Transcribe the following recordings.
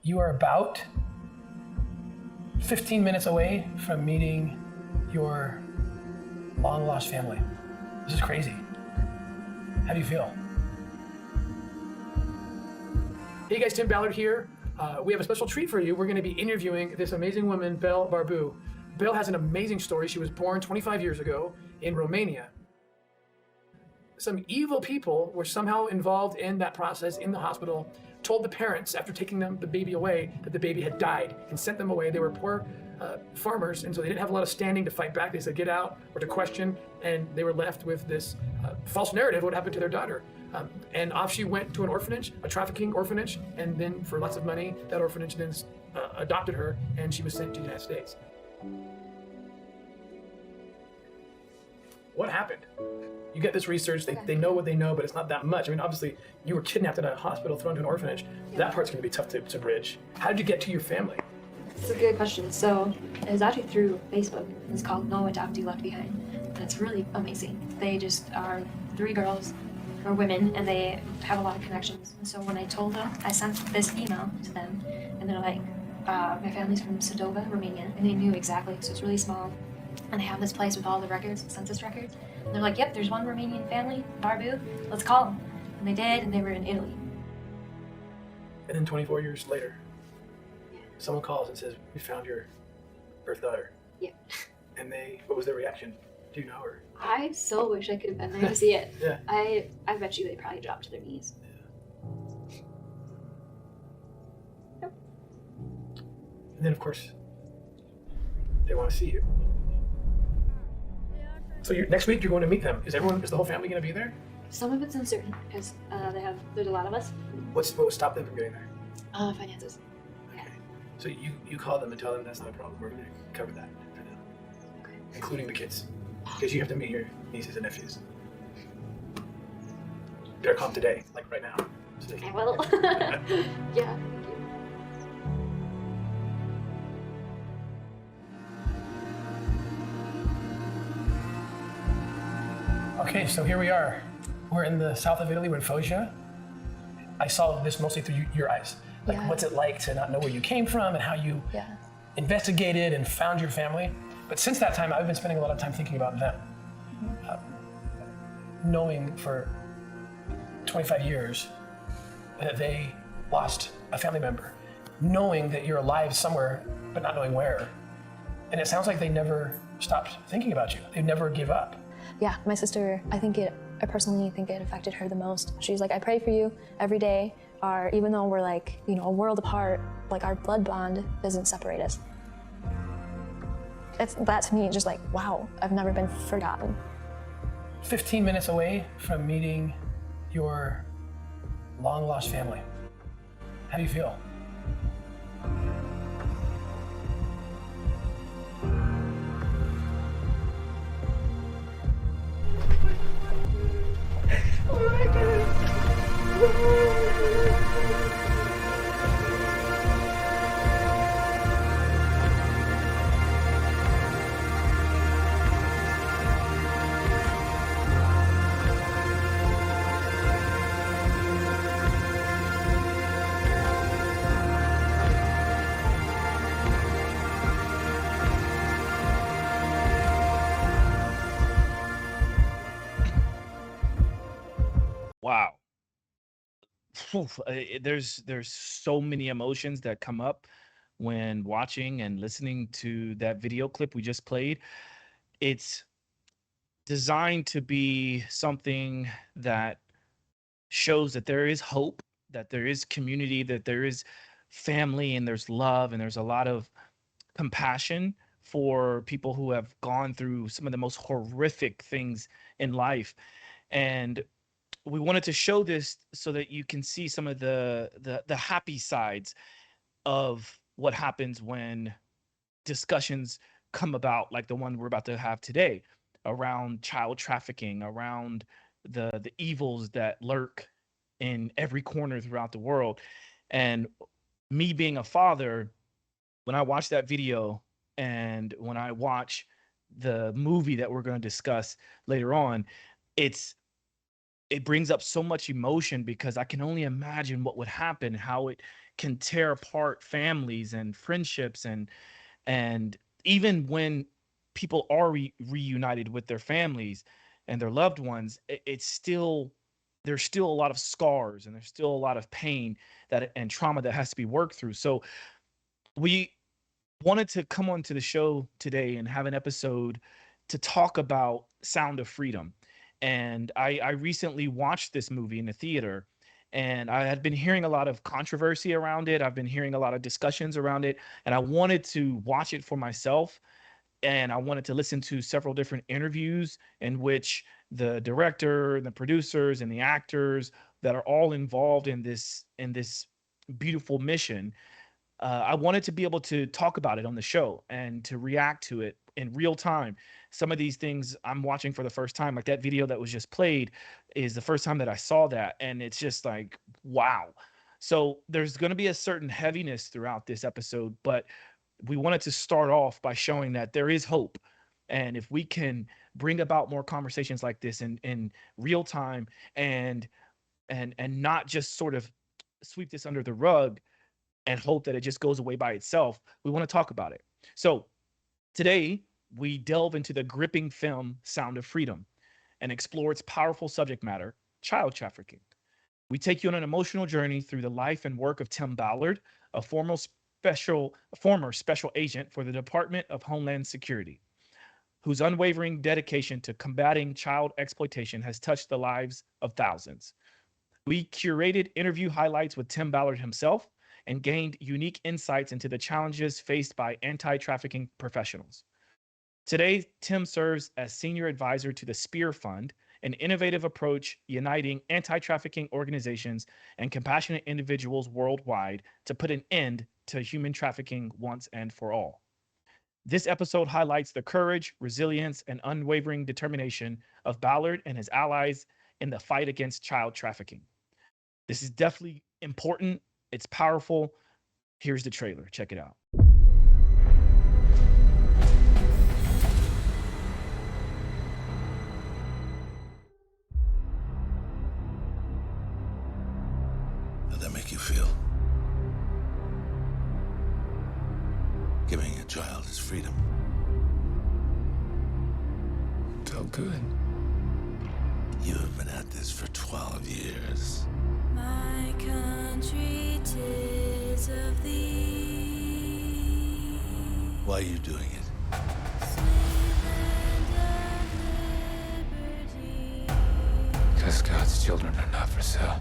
You are about 15 minutes away from meeting your long-lost family. This is crazy. How do you feel? Hey guys, Tim Ballard here. We have a special treat for you. We're going to be interviewing this amazing woman, Belle Barbu. Belle has an amazing story. She was born 25 years ago in Romania. Some evil people were somehow involved in that process in the hospital, told the parents after taking the baby away that the baby had died and sent them away. They were poor farmers, and so they didn't have a lot of standing to fight back. They said get out or to question, and they were left with this false narrative of what happened to their daughter. And off she went to an orphanage, a trafficking orphanage, and then for lots of money, that orphanage then adopted her, and she was sent to the United States. What happened? You get this research, they know what they know, but it's not that much. I mean, obviously, you were kidnapped in a hospital, thrown to an orphanage. Yeah. That part's gonna be tough to bridge. How did you get to your family? It's a good question. So, it was actually through Facebook. It's called No Adoptee Left Behind. And it's really amazing. They just are 3 girls, or women, and they have a lot of connections. And so when I told them, I sent this email to them, and they're like, my family's from Sadova, Romania, and they knew exactly, so it's really small. And they have this place with all the records, census records. And they're like, yep, there's one Romanian family, Barbu, let's call them. And they did, and they were in Italy. And then 24 years later, someone calls and says, we found your birth daughter. Yeah. And what was their reaction? Do you know her? I so wish I could have been there to see it. Yeah. I bet you they probably dropped to their knees. Yeah. Yep. And then, of course, they want to see you. So next week you're going to meet them. Is the whole family going to be there? Some of it's uncertain because there's a lot of us. What would stop them from getting there? Finances. Okay. So you call them and tell them that's not a problem. We're going to cover that for them. Okay. Including the kids. Because you have to meet your nieces and nephews. Better call them today, like right now. So I will. Yeah. Okay, so here we are. We're in the south of Italy, we're in Foggia. I saw this mostly through your eyes. Like, what's it like to not know where you came from and how you investigated and found your family? But since that time, I've been spending a lot of time thinking about them. Knowing for 25 years that they lost a family member. Knowing that you're alive somewhere, but not knowing where. And it sounds like they never stopped thinking about you. They never give up. Yeah, my sister, I personally think it affected her the most. She's like, I pray for you every day, even though we're like, a world apart, like our blood bond doesn't separate us. That to me, just like, wow, I've never been forgotten. 15 minutes away from meeting your long-lost family. How do you feel? Oh my God. Wow. There's so many emotions that come up when watching and listening to that video clip we just played. It's designed to be something that shows that there is hope, that there is community, that there is family, and there's love, and there's a lot of compassion for people who have gone through some of the most horrific things in life. And we wanted to show this so that you can see some of the happy sides of what happens when discussions come about, like the one we're about to have today, around child trafficking, around the evils that lurk in every corner throughout the world. And me being a father, when I watch that video and when I watch the movie that we're going to discuss later on, it brings up so much emotion because I can only imagine what would happen, how it can tear apart families and friendships, and even when people are reunited with their families and their loved ones, it's still, there's still a lot of scars, and there's still a lot of pain that and trauma that has to be worked through. So we wanted to come onto the show today and have an episode to talk about Sound of Freedom. And I recently watched this movie in the theater, and I had been hearing a lot of controversy around it. I've been hearing a lot of discussions around it, and I wanted to watch it for myself. And I wanted to listen to several different interviews in which the director, the producers, and the actors that are all involved in this beautiful mission, I wanted to be able to talk about it on the show and to react to it in real time. Some of these things I'm watching for the first time, like that video that was just played, is the first time that I saw that. And it's just like, wow. So there's going to be a certain heaviness throughout this episode, but we wanted to start off by showing that there is hope. And if we can bring about more conversations like this in real time, and not just sort of sweep this under the rug and hope that it just goes away by itself, we want to talk about it. So today we delve into the gripping film Sound of Freedom and explore its powerful subject matter, child trafficking. We take you on an emotional journey through the life and work of Tim Ballard, a former special agent for the Department of Homeland Security, whose unwavering dedication to combating child exploitation has touched the lives of thousands. We curated interview highlights with Tim Ballard himself and gained unique insights into the challenges faced by anti-trafficking professionals. Today, Tim serves as senior advisor to the Spear Fund, an innovative approach uniting anti-trafficking organizations and compassionate individuals worldwide to put an end to human trafficking once and for all. This episode highlights the courage, resilience, and unwavering determination of Ballard and his allies in the fight against child trafficking. This is definitely important. It's powerful. Here's the trailer. Check it out. How'd that make you feel? Giving a child his freedom. Felt good. You have been at this for 12 years. My country, 'tis of thee. Why are you doing it? Sweet land of liberty. Because God's children are not for sale.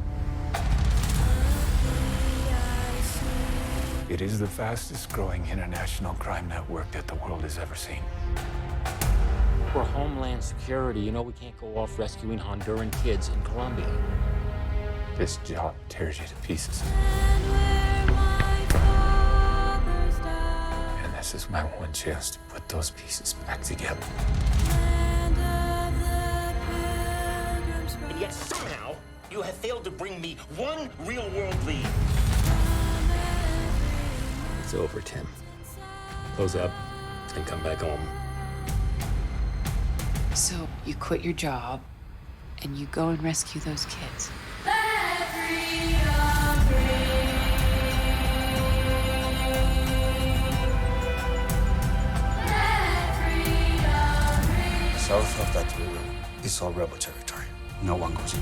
It is the fastest growing international crime network that the world has ever seen. We're Homeland Security. You know we can't go off rescuing Honduran kids in Colombia. This job tears you to pieces. And where my fathers died. And this is my one chance to put those pieces back together. Land of the pilgrims And yet somehow you have failed to bring me one real-world lead. It's over, Tim. Close up and come back home. So you quit your job and you go and rescue those kids. Let freedom ring. Let freedom ring. South of that river is all rebel territory. No one goes in.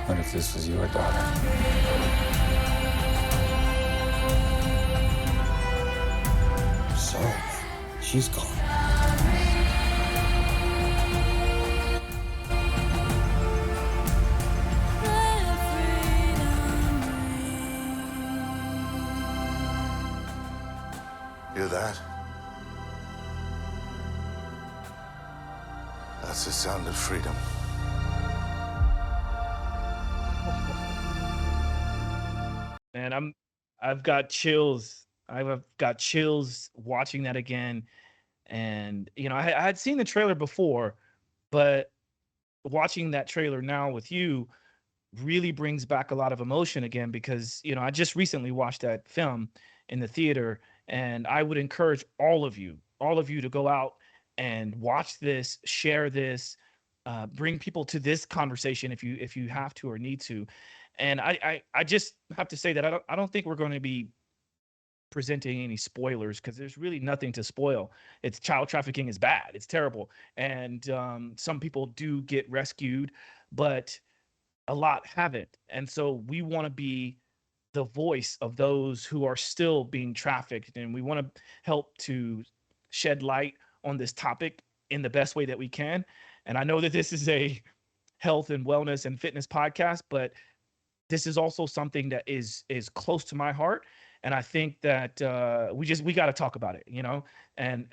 What if this was your daughter? So, she's gone. Hear that? That's the sound of freedom. And I've got chills. I've got chills watching that again. And you know, I had seen the trailer before, but watching that trailer now with you really brings back a lot of emotion again, because you know, I just recently watched that film in the theater, and I would encourage all of you to go out and watch this, share this, bring people to this conversation if you have to or need to. And I just have to say that I don't think we're going to be presenting any spoilers because there's really nothing to spoil. It's child trafficking is bad. It's terrible. And some people do get rescued, but a lot haven't. And so we want to be the voice of those who are still being trafficked. And we want to help to shed light on this topic in the best way that we can. And I know that this is a health and wellness and fitness podcast, but this is also something that is close to my heart. And I think that we got to talk about it, you know. And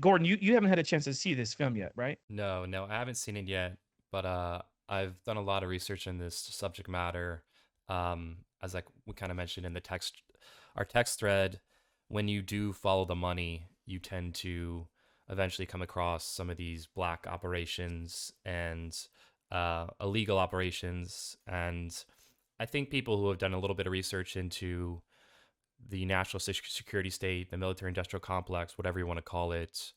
Gordon, you haven't had a chance to see this film yet, right? No, I haven't seen it yet, but I've done a lot of research in this subject matter. As like we kind of mentioned in the text, our text thread, when you do follow the money, you tend to eventually come across some of these black operations and illegal operations. And I think people who have done a little bit of research into the national security state, the military industrial complex, whatever you want to call it,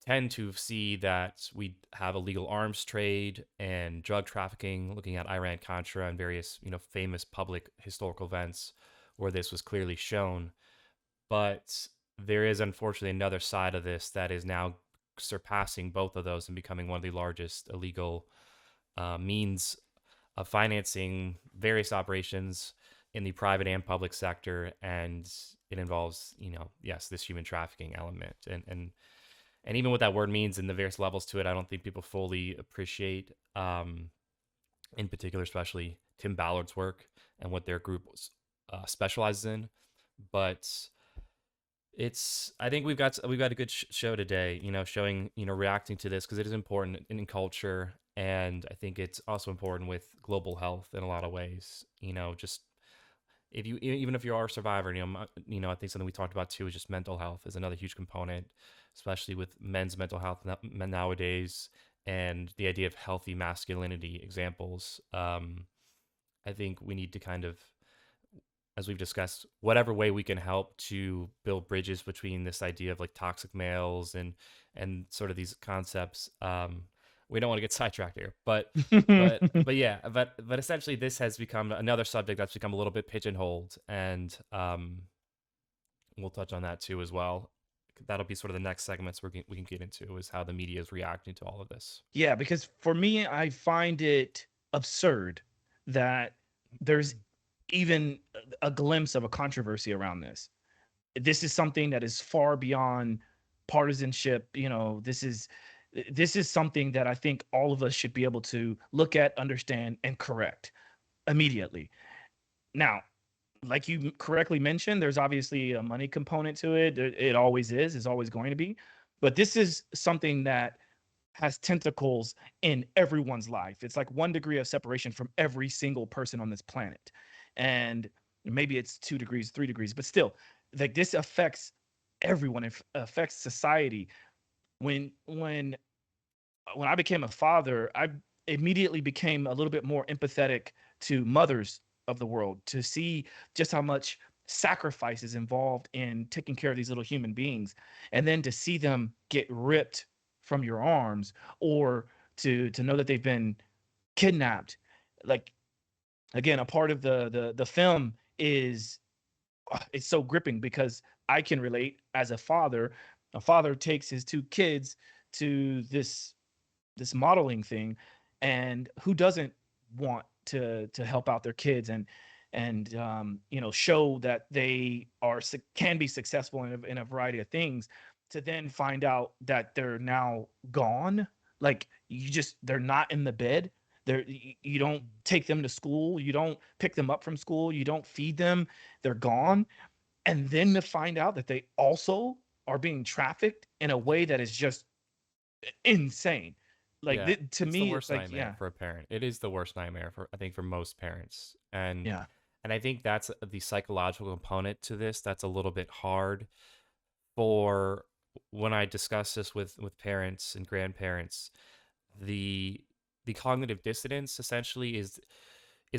tend to see that we have illegal arms trade and drug trafficking, looking at Iran-Contra and various, famous public historical events where this was clearly shown. But there is unfortunately another side of this that is now surpassing both of those and becoming one of the largest illegal means of financing various operations in the private and public sector. And it involves, yes, this human trafficking element. And even what that word means and the various levels to it, I don't think people fully appreciate, in particular, especially Tim Ballard's work and what their group specializes in. But I think we've got a good show today, showing, reacting to this because it is important in culture. And I think it's also important with global health in a lot of ways, just even if you are a survivor, I think something we talked about too is just mental health is another huge component, especially with men's mental health nowadays, and the idea of healthy masculinity examples. I think we need to kind of, as we've discussed, whatever way we can help to build bridges between this idea of like toxic males and sort of these concepts. We don't want to get sidetracked here, but essentially this has become another subject that's become a little bit pigeonholed, and we'll touch on that too as well. That'll be sort of the next segments we can get into, is how the media is reacting to all of this. Yeah, because for me, I find it absurd that there's even a glimpse of a controversy around this. This is something that is far beyond partisanship. This is something that I think all of us should be able to look at, understand, and correct immediately. Now, like you correctly mentioned, there's obviously a money component to it. It always is always going to be. But this is something that has tentacles in everyone's life. It's like 1 degree of separation from every single person on this planet. And maybe it's 2 degrees, 3 degrees, but still, like, this affects everyone. It affects society. When I became a father, I immediately became a little bit more empathetic to mothers of the world, to see just how much sacrifice is involved in taking care of these little human beings, and then to see them get ripped from your arms, or to know that they've been kidnapped. Like, again, a part of the film is, it's so gripping because I can relate as a father. A father takes his 2 kids to this modeling thing, and who doesn't want to help out their kids and show that they can be successful in a variety of things, to then find out that they're now gone. Like, they're not in the bed. You don't take them to school, you don't pick them up from school, you don't feed them, they're gone. And then to find out that they also are being trafficked in a way that is just insane. Like, Yeah, to it's me, the worst it's like, nightmare for a parent. It is the worst nightmare for most parents. And yeah. and I think that's the psychological component to this that's a little bit hard for when I discuss this with parents and grandparents. The cognitive dissonance essentially is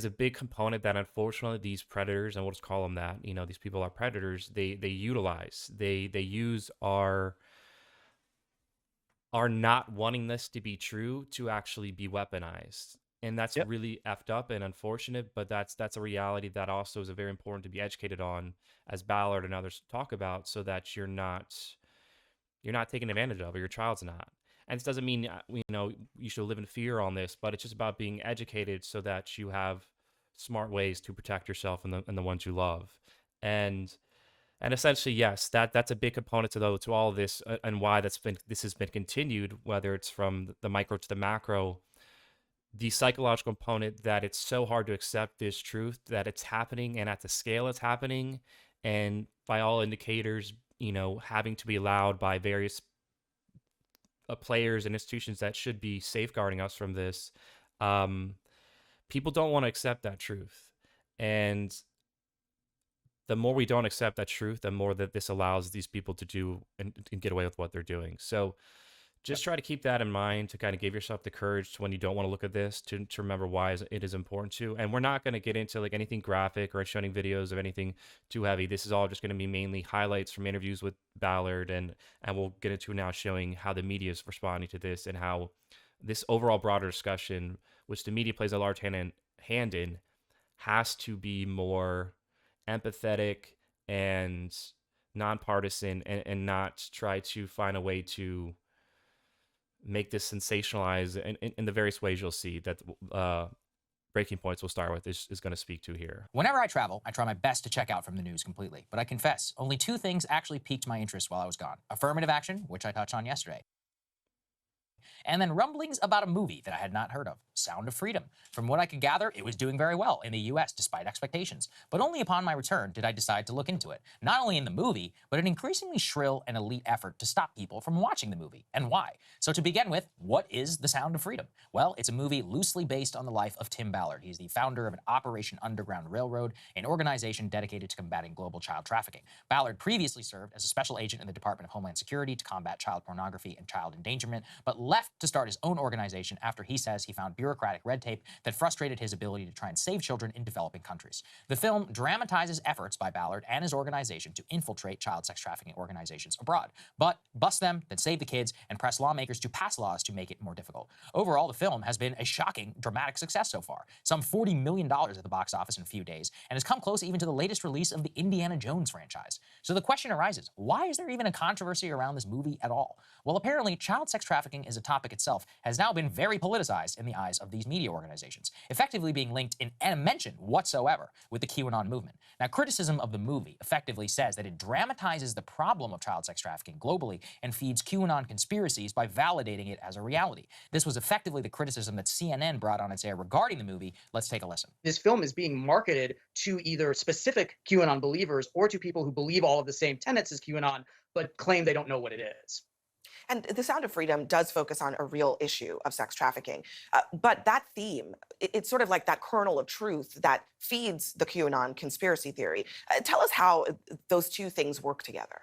a big component that unfortunately these predators, and we'll just call them that, these people are predators, they utilize. They use our not wanting this to be true to actually be weaponized. And that's really effed up and unfortunate, but that's a reality that also is very important to be educated on, as Ballard and others talk about, so that you're not taken advantage of, or your child's not. And this doesn't mean you should live in fear on this, but it's just about being educated so that you have smart ways to protect yourself and the ones you love. And essentially, yes, that's a big component to all of this, and why this has been continued, whether it's from the micro to the macro. The psychological component that it's so hard to accept this truth that it's happening, and at the scale it's happening, and by all indicators, having to be allowed by various players and institutions that should be safeguarding us from this. People don't want to accept that truth, and the more we don't accept that truth, the more that this allows these people to do and get away with what they're doing. So just try to keep that in mind, to kind of give yourself the courage to, when you don't want to look at this, to remember why it is important to. And we're not going to get into like anything graphic or showing videos of anything too heavy. This is all just going to be mainly highlights from interviews with Ballard, and we'll get into now showing how the media is responding to this, and how this overall broader discussion, which the media plays a large hand in, has to be more empathetic and nonpartisan, and not try to find a way to make this sensationalized in the various ways you'll see that Breaking Points we'll start with is going to speak to here. Whenever I travel, I try my best to check out from the news completely, but I confess, only two things actually piqued my interest while I was gone. Affirmative action, which I touched on yesterday, and then rumblings about a movie that I had not heard of, Sound of Freedom. From what I could gather, it was doing very well in the US despite expectations, but only upon my return did I decide to look into it. Not only in the movie, but an increasingly shrill and elite effort to stop people from watching the movie, and why. So to begin with, what is The Sound of Freedom? Well, it's a movie loosely based on the life of Tim Ballard. He's the founder of an Operation Underground Railroad, an organization dedicated to combating global child trafficking. Ballard previously served as a special agent in the Department of Homeland Security to combat child pornography and child endangerment, but left to start his own organization after he says he found bureaucratic red tape that frustrated his ability to try and save children in developing countries. The film dramatizes efforts by Ballard and his organization to infiltrate child sex trafficking organizations abroad, but bust them, then save the kids, and press lawmakers to pass laws to make it more difficult. Overall, the film has been a shocking, dramatic success so far. Some $40 million at the box office in a few days, and has come close even to the latest release of the Indiana Jones franchise. So the question arises, why is there even a controversy around this movie at all? Well, apparently, child sex trafficking as a topic itself has now been very politicized in the eyes of these media organizations, effectively being linked in any mention whatsoever with the QAnon movement. Now, criticism of the movie effectively says that it dramatizes the problem of child sex trafficking globally and feeds QAnon conspiracies by validating it as a reality. This was effectively the criticism that CNN brought on its air regarding the movie. Let's take a listen. This film is being marketed to either specific QAnon believers or to people who believe all of the same tenets as QAnon, but claim they don't know what it is. And The Sound of Freedom does focus on a real issue of sex trafficking. But that theme, it's sort of like that kernel of truth that feeds the QAnon conspiracy theory. Tell us how those two things work together.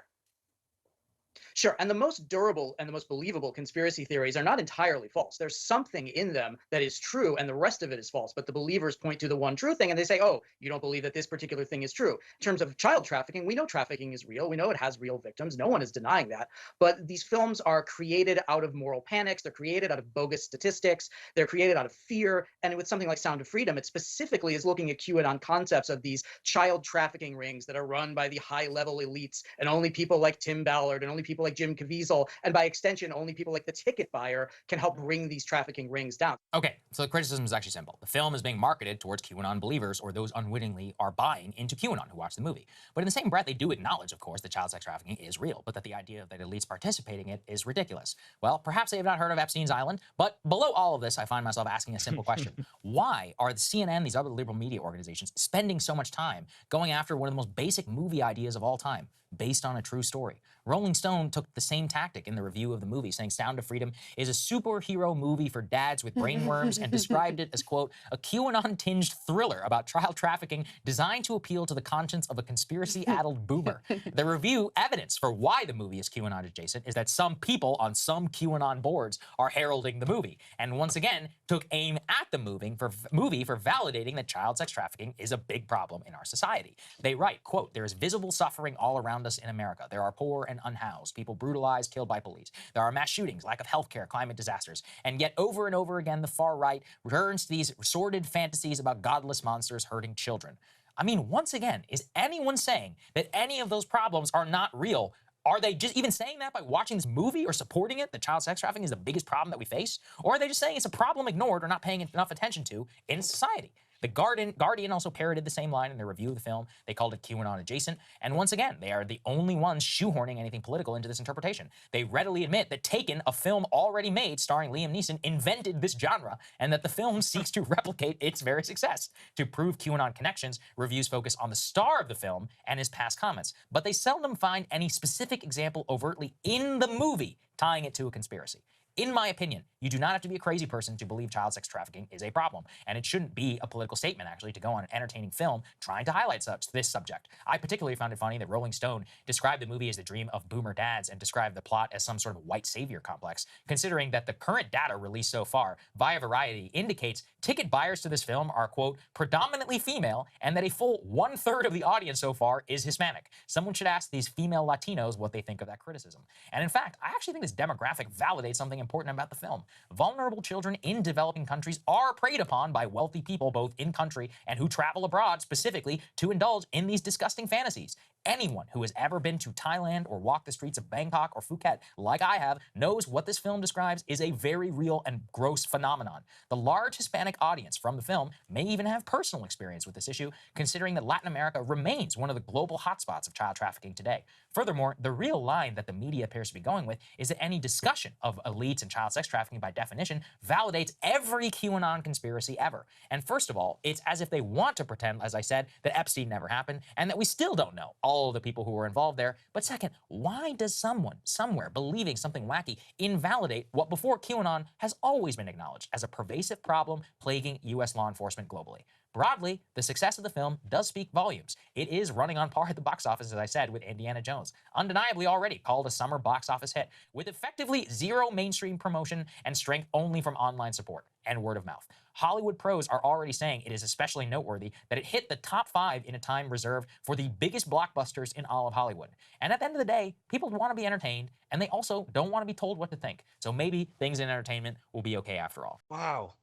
Sure, and the most durable and the most believable conspiracy theories are not entirely false. There's something in them that is true, and the rest of it is false. But the believers point to the one true thing, and they say, oh, you don't believe that this particular thing is true. In terms of child trafficking, we know trafficking is real. We know it has real victims. No one is denying that. But these films are created out of moral panics. They're created out of bogus statistics. They're created out of fear. And with something like Sound of Freedom, it specifically is looking at QAnon concepts of these child trafficking rings that are run by the high-level elites, and only people like Tim Ballard and only people like Jim Caviezel, and by extension, only people like the ticket buyer can help bring these trafficking rings down. Okay, so the criticism is actually simple. The film is being marketed towards QAnon believers, or those unwittingly are buying into QAnon who watch the movie. But in the same breath, they do acknowledge, of course, that child sex trafficking is real, but that the idea that elites participating in it is ridiculous. Well, perhaps they have not heard of Epstein's Island, but below all of this, I find myself asking a simple question. Why are the CNN, these other liberal media organizations, spending so much time going after one of the most basic movie ideas of all time, based on a true story? Rolling Stone took the same tactic in the review of the movie, saying Sound of Freedom is a superhero movie for dads with brainworms, and described it as, quote, a QAnon-tinged thriller about child trafficking designed to appeal to the conscience of a conspiracy-addled boomer. The review evidence for why the movie is QAnon adjacent is that some people on some QAnon boards are heralding the movie, and once again took aim at the movie for validating that child sex trafficking is a big problem in our society. They write, quote, there is visible suffering all around around us in America. There are poor and unhoused, people brutalized, killed by police. There are mass shootings, lack of healthcare, climate disasters. And yet, over and over again, the far right returns to these sordid fantasies about godless monsters hurting children. I mean, once again, is anyone saying that any of those problems are not real? Are they just even saying that by watching this movie or supporting it, that child sex trafficking is the biggest problem that we face? Or are they just saying it's a problem ignored or not paying enough attention to in society? The Guardian also parroted the same line in their review of the film. They called it QAnon adjacent. And once again, they are the only ones shoehorning anything political into this interpretation. They readily admit that Taken, a film already made starring Liam Neeson, invented this genre, and that the film seeks to replicate its very success. To prove QAnon connections, reviews focus on the star of the film and his past comments, but they seldom find any specific example overtly in the movie tying it to a conspiracy. In my opinion, you do not have to be a crazy person to believe child sex trafficking is a problem, and it shouldn't be a political statement, actually, to go on an entertaining film trying to highlight this subject. I particularly found it funny that Rolling Stone described the movie as the dream of boomer dads and described the plot as some sort of white savior complex, considering that the current data released so far via Variety indicates ticket buyers to this film are, quote, predominantly female, and that a full 1/3 of the audience so far is Hispanic. Someone should ask these female Latinos what they think of that criticism. And in fact, I actually think this demographic validates something important about the film. Vulnerable children in developing countries are preyed upon by wealthy people both in country and who travel abroad specifically to indulge in these disgusting fantasies. Anyone who has ever been to Thailand or walked the streets of Bangkok or Phuket, like I have, knows what this film describes is a very real and gross phenomenon. The large Hispanic audience from the film may even have personal experience with this issue, considering that Latin America remains one of the global hotspots of child trafficking today. Furthermore, the real line that the media appears to be going with is that any discussion of elites and child sex trafficking by definition validates every QAnon conspiracy ever. And first of all, it's as if they want to pretend, as I said, that Epstein never happened and that we still don't know all of the people who were involved there. But second, why does someone somewhere believing something wacky invalidate what before QAnon has always been acknowledged as a pervasive problem plaguing US law enforcement globally? Broadly, the success of the film does speak volumes. It is running on par at the box office, as I said, with Indiana Jones, undeniably already called a summer box office hit, with effectively zero mainstream promotion and strength only from online support and word of mouth. Hollywood pros are already saying it is especially noteworthy that it hit the top 5 in a time reserved for the biggest blockbusters in all of Hollywood. And at the end of the day, people want to be entertained, and they also don't want to be told what to think. So maybe things in entertainment will be okay after all. Wow.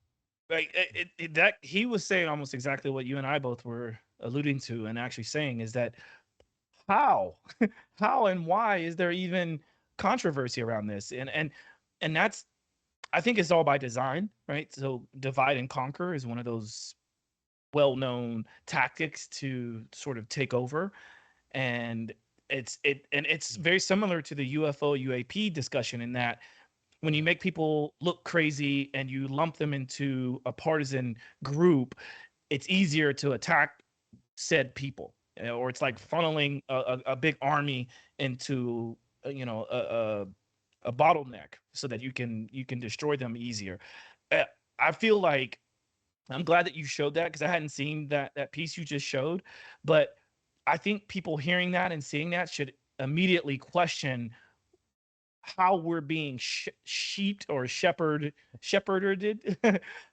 Like that he was saying almost exactly what you and I both were alluding to and actually saying is that how how and why is there even controversy around this? And that's, I think it's all by design, right? So divide and conquer is one of those well-known tactics to sort of take over, and it's very similar to the UFO UAP discussion in that when you make people look crazy and you lump them into a partisan group, it's easier to attack said people, or it's like funneling a big army into a bottleneck so that you can destroy them easier. I feel like I'm glad that you showed that because I hadn't seen that piece you just showed, but I think people hearing that and seeing that should immediately question how we're being sheeped or shepherded,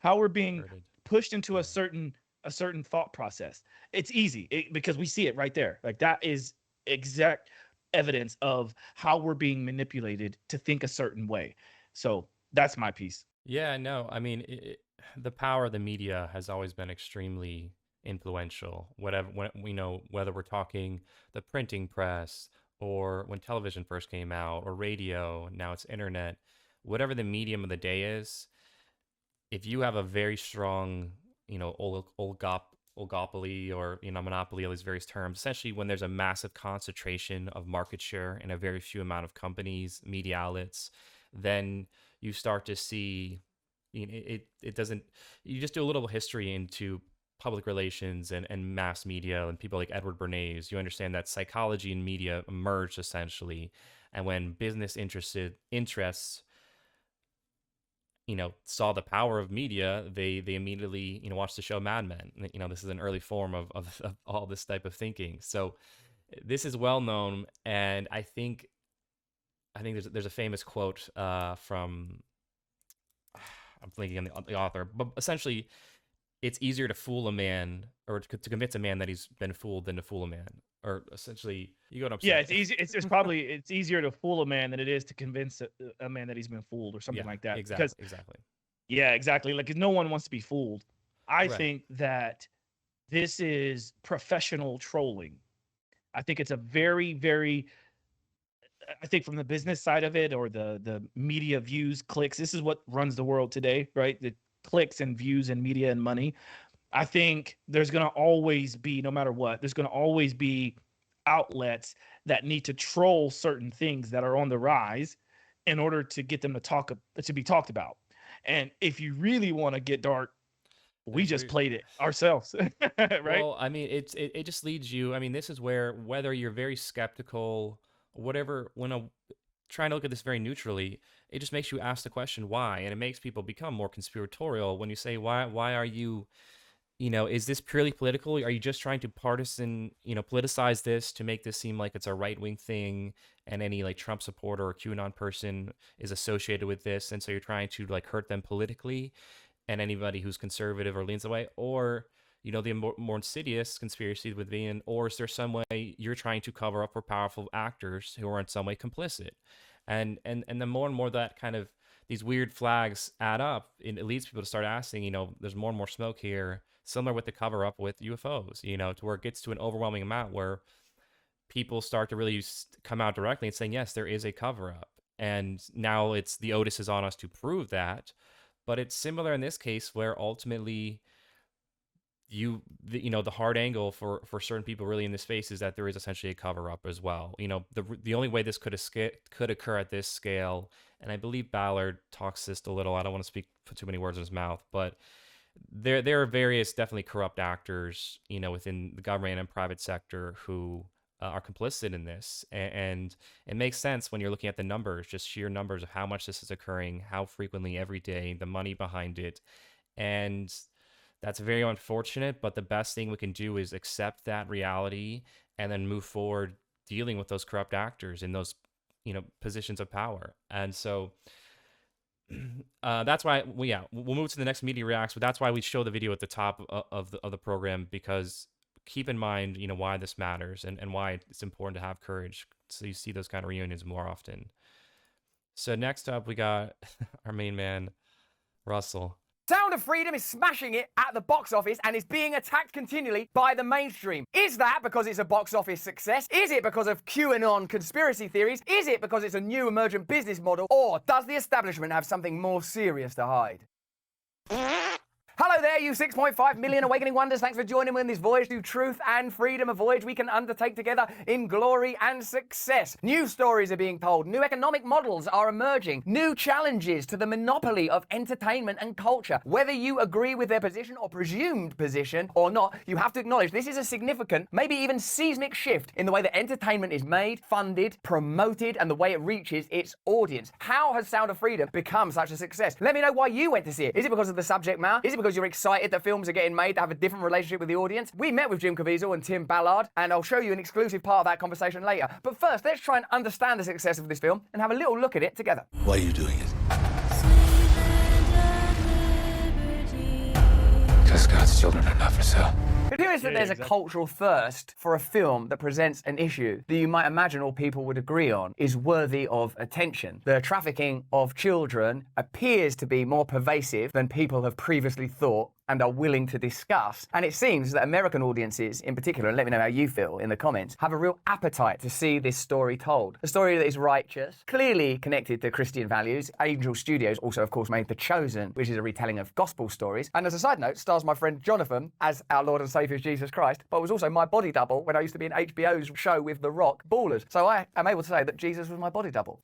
how we're being pushed into a certain thought process. It's easy because we see it right there. Like that is exact evidence of how we're being manipulated to think a certain way. So that's my piece. Yeah, no, I mean, the power of the media has always been extremely influential. Whether we're talking the printing press, or when television first came out, or radio, now it's internet, whatever the medium of the day is, if you have a very strong, oligopoly or, monopoly, all these various terms, essentially when there's a massive concentration of market share in a very few amount of companies, media outlets, then you start to see, it doesn't, you just do a little history into public relations and mass media and people like Edward Bernays, you understand that psychology and media merged essentially. And when business interests, saw the power of media, they immediately, watched the show Mad Men. This is an early form of all this type of thinking. So this is well known. And I think there's a famous quote from, I'm thinking on the author, but essentially, it's easier to fool a man or to convince a man that he's been fooled than to fool a man. or essentially you go upset. Yeah, it's easy. It's probably it's easier to fool a man than it is to convince a man that he's been fooled or something like that. Exactly. Yeah, exactly. Like, 'cause no one wants to be fooled. I Right. think that this is professional trolling. I think it's a very, very. I think from the business side of it, or the media views, clicks. This is what runs the world today, right? The clicks and views and media and money. I think there's going to always be, no matter what, there's going to always be outlets that need to troll certain things that are on the rise in order to get them to be talked about. And if you really want to get dark, we just played it ourselves, right? Well, I mean, it just leads you. I mean, this is where whether you're very skeptical, whatever, trying to look at this very neutrally, it just makes you ask the question why, and it makes people become more conspiratorial when you say why are you, is this purely political? Are you just trying to politicize this to make this seem like it's a right-wing thing, and any like Trump supporter or QAnon person is associated with this, and so you're trying to like hurt them politically, and anybody who's conservative or leans away, or the more insidious conspiracy with being, or is there some way you're trying to cover up for powerful actors who are in some way complicit? And the more and more that kind of these weird flags add up, it leads people to start asking, there's more and more smoke here, similar with the cover up with UFOs, to where it gets to an overwhelming amount where people start to really come out directly and saying, yes, there is a cover up. And now it's the onus is on us to prove that. But it's similar in this case where ultimately the hard angle for certain people really in this space is that there is essentially a cover up as well. The only way this could occur at this scale, and I believe Ballard talks this a little, I don't want to put too many words in his mouth, but there are various definitely corrupt actors, within the government and private sector who are complicit in this. And it makes sense when you're looking at the numbers, just sheer numbers of how much this is occurring, how frequently every day, the money behind it. And that's very unfortunate, but the best thing we can do is accept that reality and then move forward dealing with those corrupt actors in those, positions of power. And so that's why we'll move to the next media reacts, but that's why we show the video at the top of the program, because keep in mind, why this matters and why it's important to have courage, so you see those kind of reunions more often. So next up, we got our main man, Russell. Sound of Freedom is smashing it at the box office and is being attacked continually by the mainstream. Is that because it's a box office success? Is it because of QAnon conspiracy theories? Is it because it's a new emergent business model? Or does the establishment have something more serious to hide? Hello there, you 6.5 million awakening wonders. Thanks for joining me on this voyage to truth and freedom, a voyage we can undertake together in glory and success. New stories are being told, new economic models are emerging, new challenges to the monopoly of entertainment and culture. Whether you agree with their position or presumed position or not, you have to acknowledge this is a significant, maybe even seismic shift in the way that entertainment is made, funded, promoted, and the way it reaches its audience. How has Sound of Freedom become such a success? Let me know why you went to see it. Is it because of the subject matter? Is it because you're excited that films are getting made that have a different relationship with the audience? We met with Jim Caviezel and Tim Ballard, and I'll show you an exclusive part of that conversation later. But first, let's try and understand the success of this film and have a little look at it together. Why are you doing it? Because God's children are not for sale. It appears that there's a cultural thirst for a film that presents an issue that you might imagine all people would agree on is worthy of attention. The trafficking of children appears to be more pervasive than people have previously thought and are willing to discuss. And it seems that American audiences in particular, and let me know how you feel in the comments, have a real appetite to see this story told. A story that is righteous, clearly connected to Christian values. Angel Studios also, of course, made The Chosen, which is a retelling of gospel stories. And as a side note, stars my friend Jonathan as our Lord and Saviour Jesus Christ, but was also my body double when I used to be in HBO's show with The Rock, Ballers. So I am able to say that Jesus was my body double.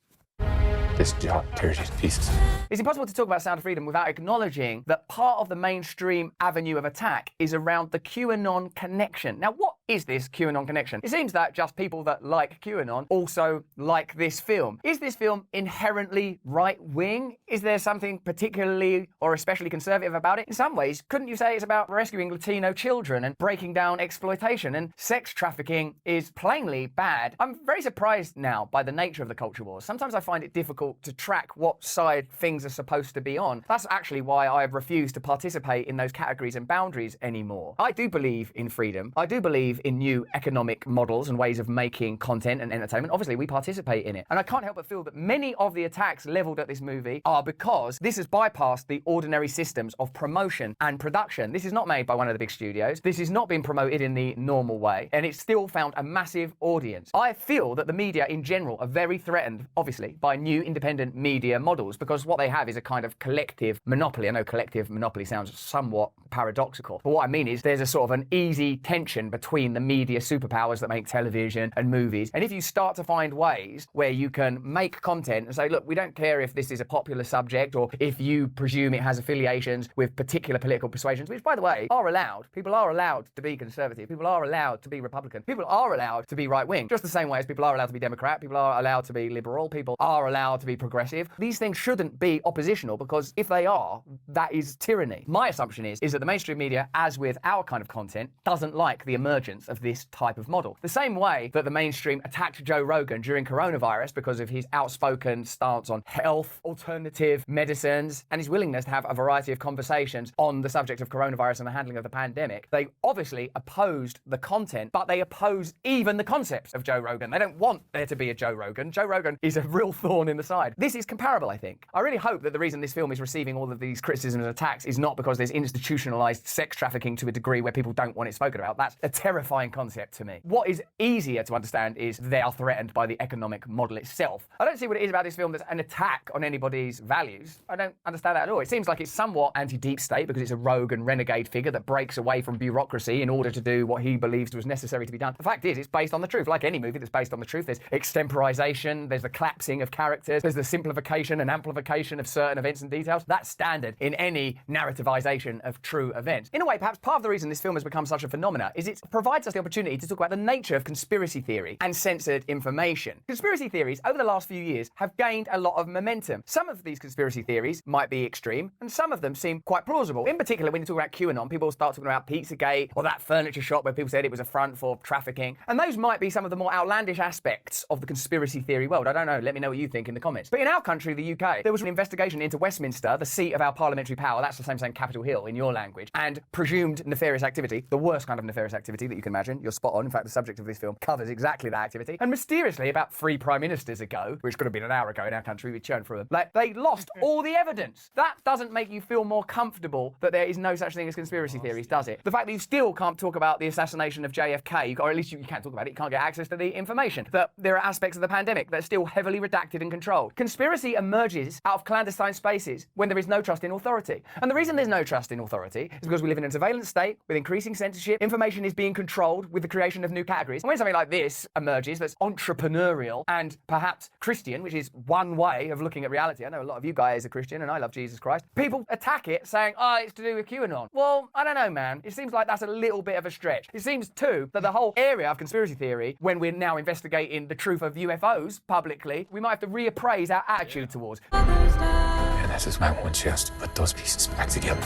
This job tears you to pieces. It's impossible to talk about Sound of Freedom without acknowledging that part of the mainstream avenue of attack is around the QAnon connection. Now, what is this QAnon connection? It seems that just people that like QAnon also like this film. Is this film inherently right-wing? Is there something particularly or especially conservative about it? In some ways, couldn't you say it's about rescuing Latino children and breaking down exploitation? And sex trafficking is plainly bad. I'm very surprised now by the nature of the culture wars. Sometimes I find it difficult to track what side things are supposed to be on. That's actually why I've refused to participate in those categories and boundaries anymore. I do believe in freedom. I do believe believe in new economic models and ways of making content and entertainment. Obviously, we participate in it. And I can't help but feel that many of the attacks leveled at this movie are because this has bypassed the ordinary systems of promotion and production. This is not made by one of the big studios. This is not being promoted in the normal way. And it's still found a massive audience. I feel that the media in general are very threatened, obviously, by new independent media models because what they have is a kind of collective monopoly. I know collective monopoly sounds somewhat paradoxical, but what I mean is there's a sort of an easy tension between the media superpowers that make television and movies. And if you start to find ways where you can make content and say, look, we don't care if this is a popular subject or if you presume it has affiliations with particular political persuasions, which, by the way, are allowed. People are allowed to be conservative. People are allowed to be Republican. People are allowed to be right-wing, just the same way as people are allowed to be Democrat. People are allowed to be liberal. People are allowed to be progressive. These things shouldn't be oppositional because if they are, that is tyranny. My assumption is that the mainstream media, as with our kind of content, doesn't like the emergence of this type of model. The same way that the mainstream attacked Joe Rogan during coronavirus because of his outspoken stance on health, alternative medicines, and his willingness to have a variety of conversations on the subject of coronavirus and the handling of the pandemic. They obviously opposed the content, but they opposed even the concepts of Joe Rogan. They don't want there to be a Joe Rogan. Joe Rogan is a real thorn in the side. This is comparable, I think. I really hope that the reason this film is receiving all of these criticisms and attacks is not because there's institutionalized sex trafficking to a degree where people don't want it spoken about. That's a terrifying concept to me. What is easier to understand is they are threatened by the economic model itself. I don't see what it is about this film that's an attack on anybody's values. I don't understand that at all. It seems like it's somewhat anti-deep state because it's a rogue and renegade figure that breaks away from bureaucracy in order to do what he believes was necessary to be done. The fact is, it's based on the truth. Like any movie that's based on the truth, there's extemporization, there's the collapsing of characters, there's the simplification and amplification of certain events and details. That's standard in any narrativization of true events. In a way, perhaps part of the reason this film has become such a phenomenon is it provides us the opportunity to talk about the nature of conspiracy theory and censored information. Conspiracy theories over the last few years have gained a lot of momentum. Some of these conspiracy theories might be extreme, and some of them seem quite plausible. In particular, when you talk about QAnon, people start talking about Pizzagate or that furniture shop where people said it was a front for trafficking. And those might be some of the more outlandish aspects of the conspiracy theory world. I don't know. Let me know what you think in the comments. But in our country, the UK, there was an investigation into Westminster, the seat of our parliamentary power. That's the same Capitol Hill in your language, and presumed nefarious activity, the worst kind of nefarious activity that you can imagine. You're spot on. In fact, the subject of this film covers exactly that activity. And mysteriously, about 3 prime ministers ago, which could have been an hour ago in our country, we churned through them, like, they lost all the evidence. That doesn't make you feel more comfortable that there is no such thing as conspiracy theories, does it? The fact that you still can't talk about the assassination of JFK, or at least you can't talk about it, you can't get access to the information, that there are aspects of the pandemic that are still heavily redacted and controlled. Conspiracy emerges out of clandestine spaces when there is no trust in authority. And the reason there's no trust in authority is because we live in a surveillance state with increasing censorship. Information is being controlled with the creation of new categories. And when something like this emerges that's entrepreneurial and perhaps Christian, which is one way of looking at reality. I know a lot of you guys are Christian and I love Jesus Christ. People attack it saying, oh, it's to do with QAnon. Well, I don't know, man. It seems like that's a little bit of a stretch. It seems too that the whole area of conspiracy theory, when we're now investigating the truth of UFOs publicly, we might have to reappraise our attitude towards. And this is my one chance to put those pieces back together.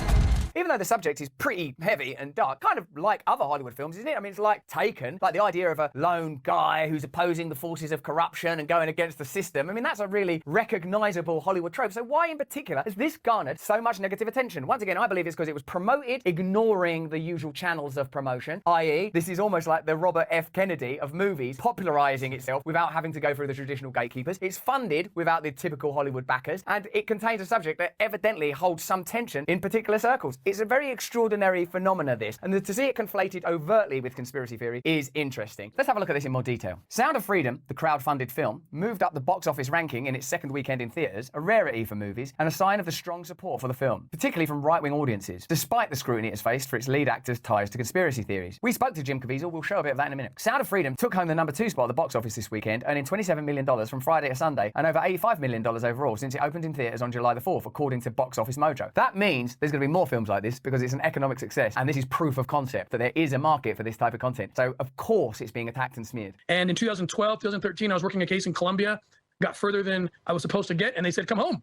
Even though the subject is pretty heavy and dark, kind of like other Hollywood films, isn't it? I mean, it's like Taken, like the idea of a lone guy who's opposing the forces of corruption and going against the system. I mean, that's a really recognizable Hollywood trope. So why in particular has this garnered so much negative attention? Once again, I believe it's because it was promoted ignoring the usual channels of promotion, i.e. this is almost like the Robert F. Kennedy of movies, popularizing itself without having to go through the traditional gatekeepers. It's funded without the typical Hollywood backers, and it contains a subject that evidently holds some tension in particular circles. It's a very extraordinary phenomena, this, and to see it conflated overtly with conspiracy theory is interesting. Let's have a look at this in more detail. Sound of Freedom, the crowd-funded film, moved up the box office ranking in its second weekend in theaters, a rarity for movies, and a sign of the strong support for the film, particularly from right-wing audiences, despite the scrutiny it has faced for its lead actor's ties to conspiracy theories. We spoke to Jim Caviezel, we'll show a bit of that in a minute. Sound of Freedom took home the number 2 spot at the box office this weekend, earning $27 million from Friday to Sunday, and over $85 million overall since it opened in theaters on July the 4th, according to Box Office Mojo. That means there's going to be more films like this because it's an economic success, and this is proof of concept that there is a market for this type of content. So, of course, it's being attacked and smeared. And in 2012, 2013, I was working a case in Colombia, got further than I was supposed to get, and they said, come home.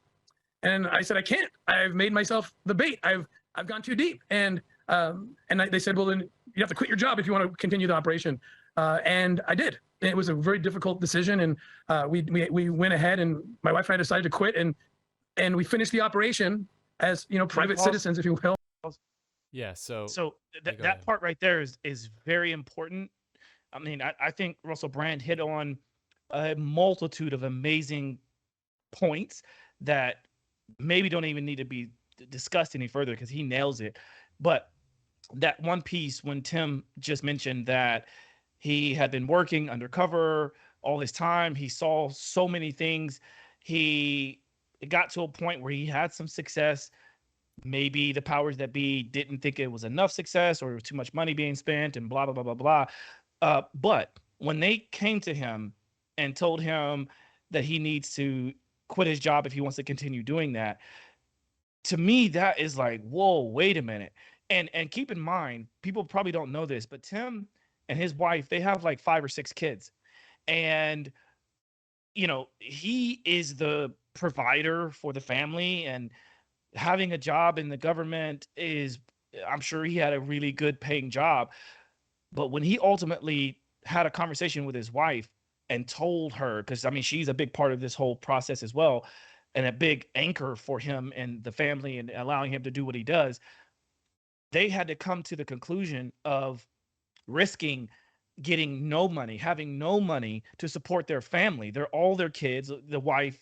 And I said, I can't. I've made myself the bait. I've gone too deep. And they said, well, then you have to quit your job if you want to continue the operation. And I did. And it was a very difficult decision, and we went ahead, and my wife and I decided to quit, and we finished the operation as, you know, private citizens, if you will. Yeah, so that part right there is very important I mean, I think Russell Brand hit on a multitude of amazing points that maybe don't even need to be discussed any further because he nails it. But that one piece when Tim just mentioned that he had been working undercover all this time, he saw so many things. He got to a point where he had some success. Maybe the powers that be didn't think it was enough success or it was too much money being spent and blah, blah, blah, blah, blah. But when they came to him and told him that he needs to quit his job if he wants to continue doing that, to me, that is like, whoa, wait a minute. And keep in mind, people probably don't know this, but Tim and his wife, they have like 5 or 6 kids. And, he is the provider for the family, and having a job in the government is, I'm sure he had a really good paying job. But when he ultimately had a conversation with his wife and told her, because I mean, she's a big part of this whole process as well, and a big anchor for him and the family and allowing him to do what he does, they had to come to the conclusion of risking getting no money, having no money to support their family. They're all their kids, the wife,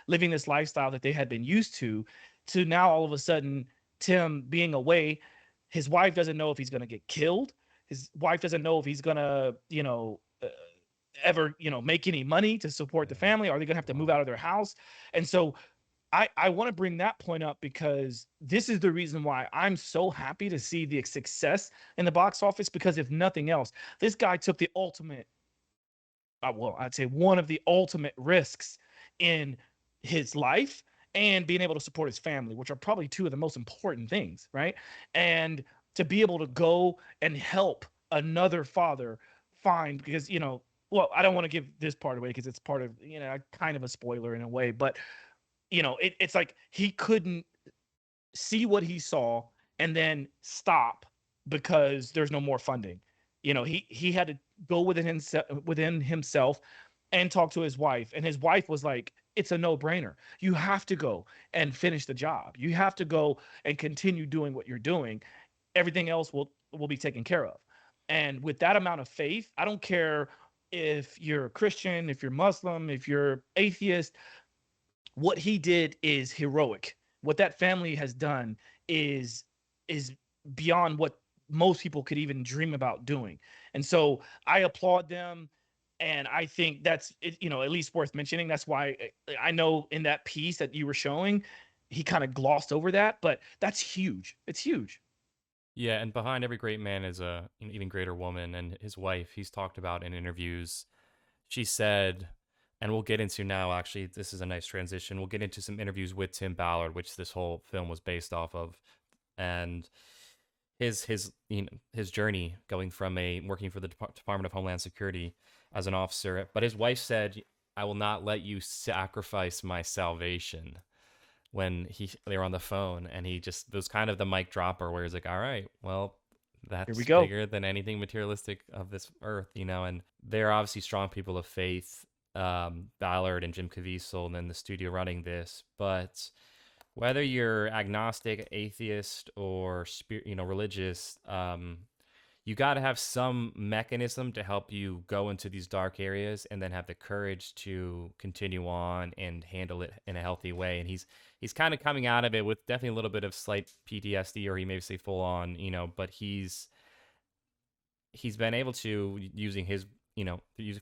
living this lifestyle that they had been used to now all of a sudden, Tim being away, his wife doesn't know if he's going to get killed. His wife doesn't know if he's going to, ever, make any money to support the family. Are they going to have to move out of their house? And so I want to bring that point up because this is the reason why I'm so happy to see the success in the box office, because if nothing else, this guy took the ultimate, I'd say one of the ultimate risks in his life and being able to support his family, which are probably 2 of the most important things, right? And to be able to go and help another father find, because, I don't want to give this part away because it's part of, kind of a spoiler in a way, but it's like he couldn't see what he saw and then stop because there's no more funding. He had to go within himself and talk to his wife, and his wife was like, it's a no-brainer. You have to go and finish the job. You have to go and continue doing what you're doing. Everything else will be taken care of. And with that amount of faith, I don't care if you're a Christian, if you're Muslim, if you're atheist, what he did is heroic. What that family has done is beyond what most people could even dream about doing. And so I applaud them. And I think that's, at least worth mentioning. That's why I know in that piece that you were showing, he kind of glossed over that, but that's huge. It's huge. Yeah, and behind every great man is an even greater woman, and his wife, he's talked about in interviews. She said, and we'll get into now, actually, this is a nice transition. We'll get into some interviews with Tim Ballard, which this whole film was based off of, and his journey going from working for the Department of Homeland Security as an officer. But his wife said, "I will not let you sacrifice my salvation." When they were on the phone, and he just, it was kind of the mic dropper where he's like, all right, well, that's bigger than anything materialistic of this earth, and they're obviously strong people of faith, Ballard and Jim Caviezel, and then the studio running this. But whether you're agnostic, atheist, or religious, you got to have some mechanism to help you go into these dark areas and then have the courage to continue on and handle it in a healthy way. And he's kind of coming out of it with definitely a little bit of slight PTSD, or he may say full on, but he's been able to, using his,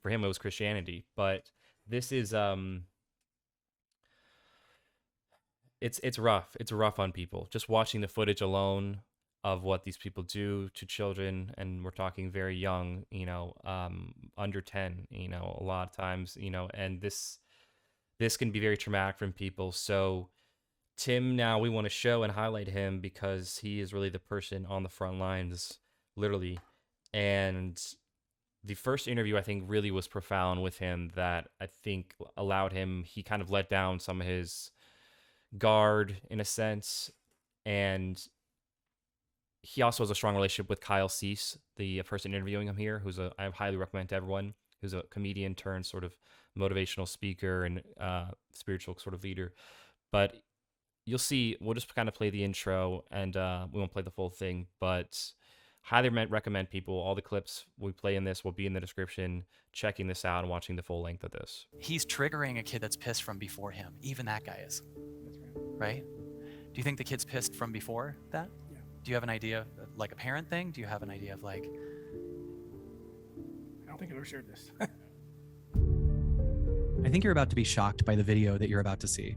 for him it was Christianity, but this is it's rough. It's rough on people. Just watching the footage alone of what these people do to children, and we're talking very young, under 10, a lot of times, and this can be very traumatic from people. So Tim, now we want to show and highlight him because he is really the person on the front lines, literally. And the first interview, I think, really was profound with him, that I think allowed him, he kind of let down some of his guard in a sense. And he also has a strong relationship with Kyle Cease, the person interviewing him here, I highly recommend to everyone, who's a comedian turned sort of motivational speaker and spiritual sort of leader. But you'll see, we'll just kind of play the intro, and we won't play the full thing, but highly recommend people. All the clips we play in this will be in the description. Checking this out and watching the full length of this. He's triggering a kid that's pissed from before him. Even that guy is. Right? Do you think the kid's pissed from before that? Yeah. Do you have an idea of like a parent thing? Do you have an idea of like... I don't think I've ever shared this. I think you're about to be shocked by the video that you're about to see.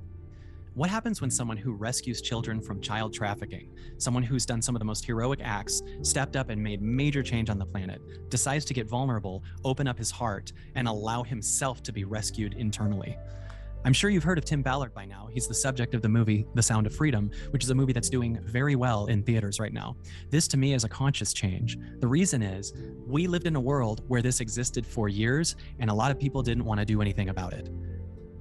What happens when someone who rescues children from child trafficking, someone who's done some of the most heroic acts, stepped up and made major change on the planet, decides to get vulnerable, open up his heart, and allow himself to be rescued internally? I'm sure you've heard of Tim Ballard by now. He's the subject of the movie The Sound of Freedom, which is a movie that's doing very well in theaters right now. This to me is a conscious change. The reason is we lived in a world where this existed for years and a lot of people didn't want to do anything about it.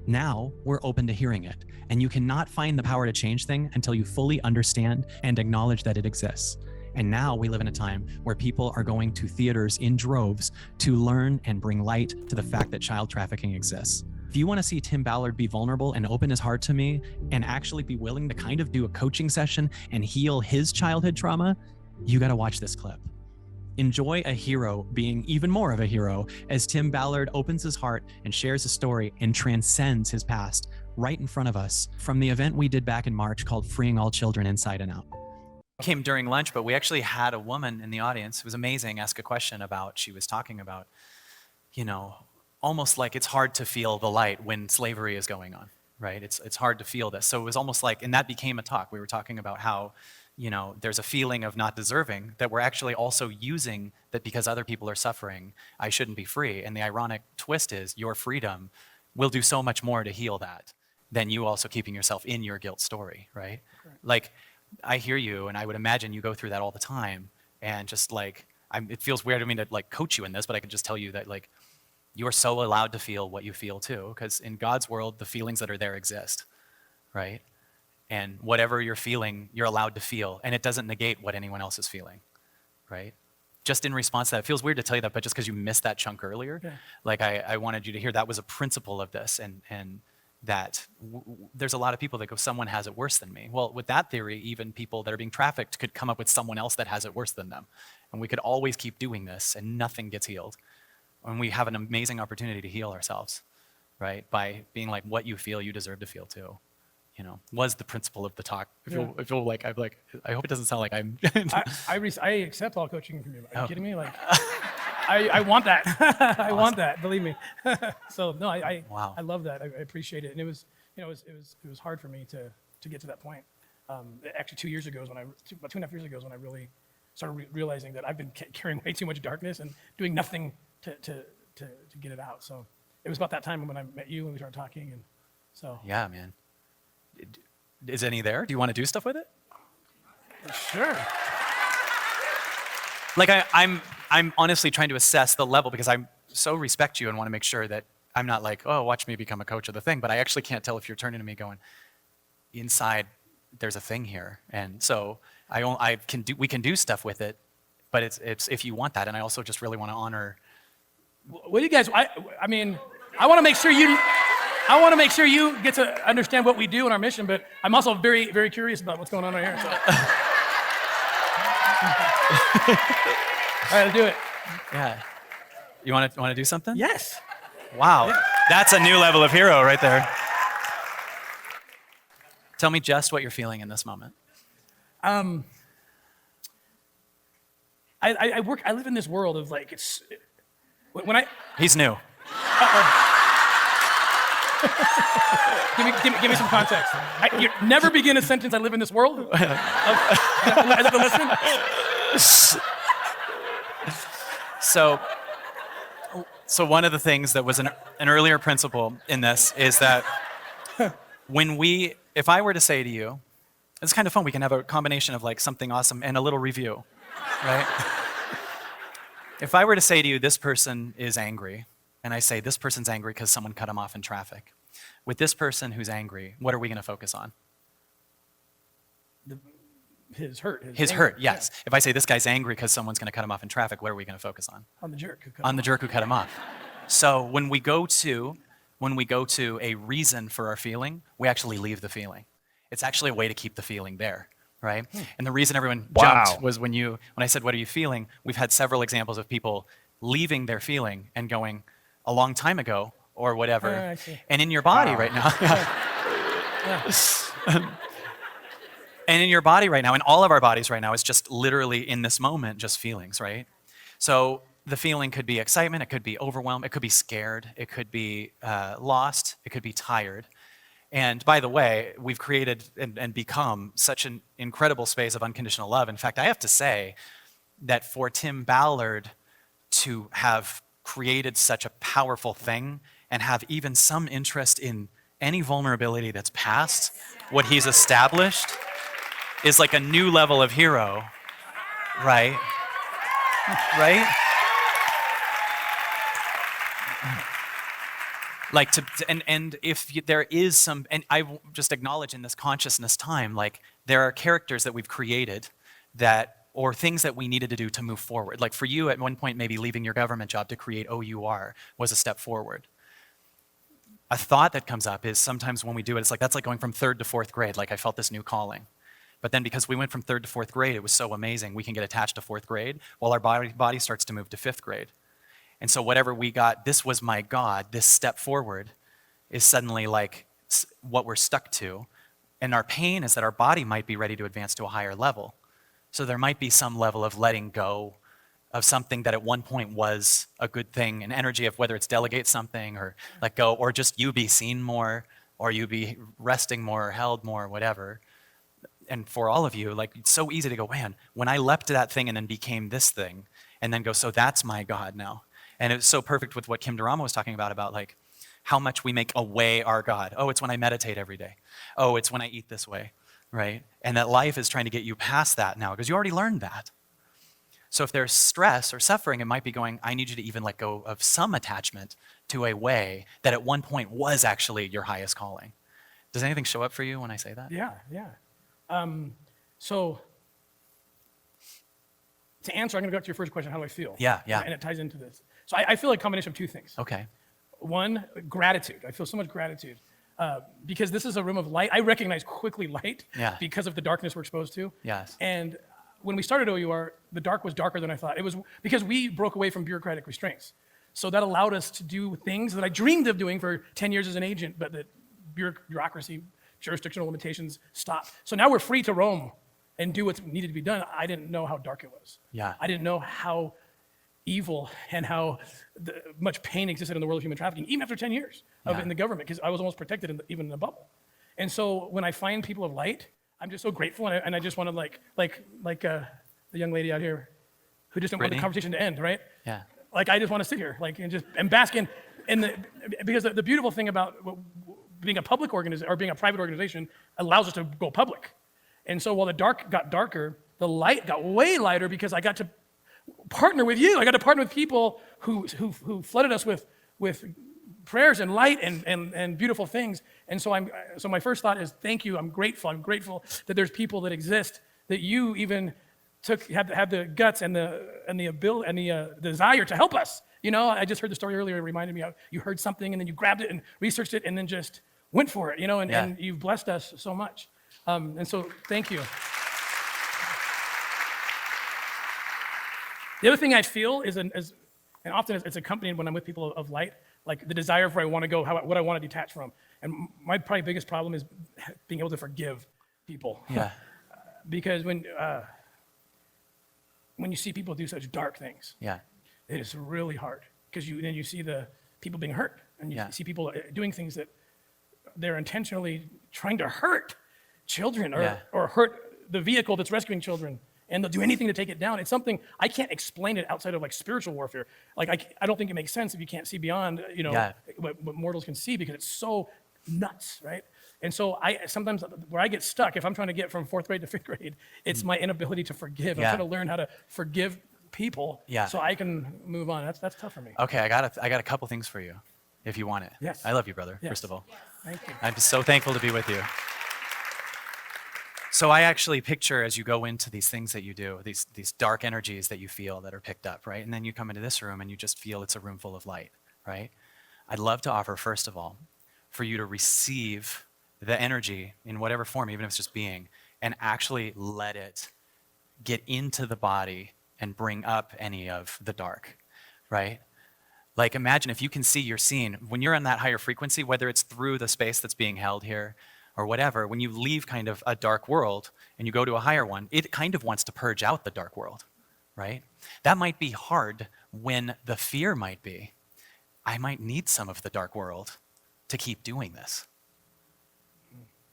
Now we're open to hearing it, and you cannot find the power to change things until you fully understand and acknowledge that it exists. And now we live in a time where people are going to theaters in droves to learn and bring light to the fact that child trafficking exists. If you want to see Tim Ballard be vulnerable and open his heart to me and actually be willing to kind of do a coaching session and heal his childhood trauma, you got to watch this clip. Enjoy a hero being even more of a hero as Tim Ballard opens his heart and shares his story and transcends his past right in front of us from the event we did back in March called Freeing All Children Inside and Out. Came during lunch, but we actually had a woman in the audience. It was amazing. Ask a question about, she was talking about, you know, almost like it's hard to feel the light when slavery is going on, right? It's hard to feel this. So it was almost like, and that became a talk. We were talking about how, you know, there's a feeling of not deserving that we're actually also using that because other people are suffering, I shouldn't be free. And the ironic twist is your freedom will do so much more to heal that than you also keeping yourself in your guilt story, right? Correct. Like, I hear you, and I would imagine you go through that all the time. And just like, it feels weird to me to like coach you in this, but I can just tell you that like, you are so allowed to feel what you feel too, because in God's world, the feelings that are there exist, right? And whatever you're feeling, you're allowed to feel, and it doesn't negate what anyone else is feeling, right? Just in response to that, it feels weird to tell you that, but just because you missed that chunk earlier, yeah. Like I wanted you to hear that was a principle of this, and that there's a lot of people that go, someone has it worse than me. Well, with that theory, even people that are being trafficked could come up with someone else that has it worse than them. And we could always keep doing this, and nothing gets healed. And we have an amazing opportunity to heal ourselves, right? By being like, what you feel, you deserve to feel too. You know, was the principle of the talk. I feel like I'm like, I hope it doesn't sound like I'm. I accept all coaching from you. Are you kidding me? Like, I want that. I awesome. Want that. Believe me. So no, wow. I love that. I appreciate it. And it was, you know, it was hard for me to get to that point. Actually, 2 years ago is when about 2.5 years ago is when I really started realizing that I've been carrying way too much darkness and doing nothing to get it out. So it was about that time when I met you and we started talking, and so. Yeah, man. Is any there? Do you want to do stuff with it? Sure. Like I'm honestly trying to assess the level because I so respect you and want to make sure that I'm not like, oh, watch me become a coach of the thing, but I actually can't tell if you're turning to me going, inside there's a thing here. And so we can do stuff with it, but it's if you want that. And I also just really want to honor. What do you guys, I mean, I want to make sure you get to understand what we do in our mission, but I'm also very, very curious about what's going on right here. So. All right, let's do it. Yeah. You want to do something? Yes. Wow. Yeah. That's a new level of hero right there. Tell me just what you're feeling in this moment. I live in this world of like, He's new. give me some context. You never begin a sentence, I live in this world. I have to listen. So one of the things that was an earlier principle in this is that if I were to say to you, it's kind of fun, we can have a combination of like something awesome and a little review, right? If I were to say to you, this person is angry, and I say this person's angry because someone cut him off in traffic. With this person who's angry, what are we going to focus on? His hurt. His hurt, yes. Yeah. If I say this guy's angry because someone's going to cut him off in traffic, what are we going to focus on? On the jerk who cut him off. On the jerk who cut him off. So when we go to a reason for our feeling, we actually leave the feeling. It's actually a way to keep the feeling there. right? And the reason everyone Wow. jumped was when I said, what are you feeling? We've had several examples of people leaving their feeling and going a long time ago or whatever. I see. And in your body right now. And in your body right now, in all of our bodies right now, is just literally in this moment, just feelings, right? So the feeling could be excitement, it could be overwhelmed, it could be scared, it could be lost, it could be tired. And by the way, we've created and become such an incredible space of unconditional love. In fact, I have to say that for Tim Ballard to have created such a powerful thing and have even some interest in any vulnerability that's past what he's established is like a new level of hero, right? Right? Like and if there is some, and I just acknowledge in this consciousness time, like there are characters that we've created or things that we needed to do to move forward. Like for you at one point, maybe leaving your government job to create OUR was a step forward. A thought that comes up is sometimes when we do it, it's like, that's like going from 3rd to 4th grade. Like I felt this new calling. But then because we went from 3rd to 4th grade, it was so amazing. We can get attached to 4th grade while our body starts to move to 5th grade. And so whatever we got, this was my God, this step forward is suddenly like what we're stuck to. And our pain is that our body might be ready to advance to a higher level. So there might be some level of letting go of something that at one point was a good thing, an energy of whether it's delegate something or let go, or just you be seen more, or you be resting more or held more, whatever. And for all of you, like it's so easy to go, man, when I leapt to that thing and then became this thing, and then go, so that's my God now. And it's so perfect with what Kim Durama was talking about like how much we make away our God. Oh, it's when I meditate every day. Oh, it's when I eat this way, right? And that life is trying to get you past that now because you already learned that. So if there's stress or suffering, it might be going, I need you to even let go of some attachment to a way that at one point was actually your highest calling. Does anything show up for you when I say that? Yeah. So to answer, I'm going to go back to your first question, how do I feel? Yeah. And it ties into this. So I feel like a combination of two things. Okay. One, gratitude. I feel so much gratitude because this is a room of light. I recognize quickly light because of the darkness we're exposed to. Yes. And when we started OUR, the dark was darker than I thought. It was because we broke away from bureaucratic restraints. So that allowed us to do things that I dreamed of doing for 10 years as an agent, but that bureaucracy, jurisdictional limitations stopped. So now we're free to roam and do what's needed to be done. I didn't know how dark it was. Yeah. I didn't know how evil and how much pain existed in the world of human trafficking, even after 10 years of it in the government, because I was almost protected even in the bubble. And so when I find people of light, I'm just so grateful, and I just want to like the young lady out here who just didn't want the conversation to end, right? Yeah. Like I just want to sit here, and bask in because the beautiful thing about being a public organization or being a private organization allows us to go public. And so while the dark got darker, the light got way lighter because I got to partner with you. I got to partner with people who flooded us with prayers and light and beautiful things. And so my first thought is thank you. I'm grateful. I'm grateful that there's people that exist that you even had the guts and the ability and the desire to help us. You know, I just heard the story earlier. It reminded me of you heard something and then you grabbed it and researched it and then just went for it. You know, and you've blessed us so much. And so thank you. The other thing I feel is, and often it's accompanied when I'm with people of light, like the desire of where I want to go, what I want to detach from. And my probably biggest problem is being able to forgive people. Yeah. Because when you see people do such dark things, it is really hard. Because then you see the people being hurt, and you see people doing things that they're intentionally trying to hurt children or hurt the vehicle that's rescuing children. And they'll do anything to take it down. It's something, I can't explain it outside of like spiritual warfare. Like I don't think it makes sense if you can't see beyond, what mortals can see because it's so nuts, right? And so sometimes where I get stuck, if I'm trying to get from 4th grade to 5th grade, it's my inability to forgive. I'm trying to learn how to forgive people so I can move on. That's tough for me. Okay, I got a couple things for you, if you want it. Yes. I love you, brother, Yes. first of all. Yes. Thank you. I'm so thankful to be with you. So I actually picture as you go into these things that you do, these dark energies that you feel that are picked up, right? And then you come into this room and you just feel it's a room full of light, right? I'd love to offer, first of all, for you to receive the energy in whatever form, even if it's just being, and actually let it get into the body and bring up any of the dark, right? Like imagine if you can see your scene, when you're in that higher frequency, whether it's through the space that's being held here or whatever, when you leave kind of a dark world and you go to a higher one, it kind of wants to purge out the dark world, right? That might be hard when the fear might be, I might need some of the dark world to keep doing this,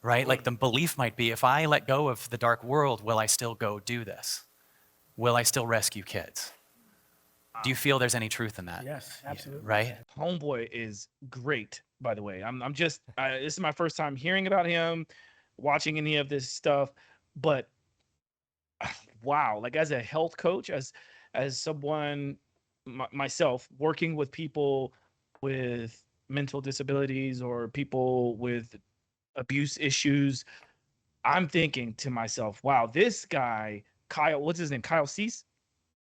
right? Like the belief might be, if I let go of the dark world, will I still go do this? Will I still rescue kids? Do you feel there's any truth in that? Yes, absolutely. Right? Homeboy is great, by the way. I'm just this is my first time hearing about him, watching any of this stuff, but wow, like as a health coach, as someone myself working with people with mental disabilities or people with abuse issues, I'm thinking to myself, wow, this guy, Kyle, what's his name? Kyle Cease?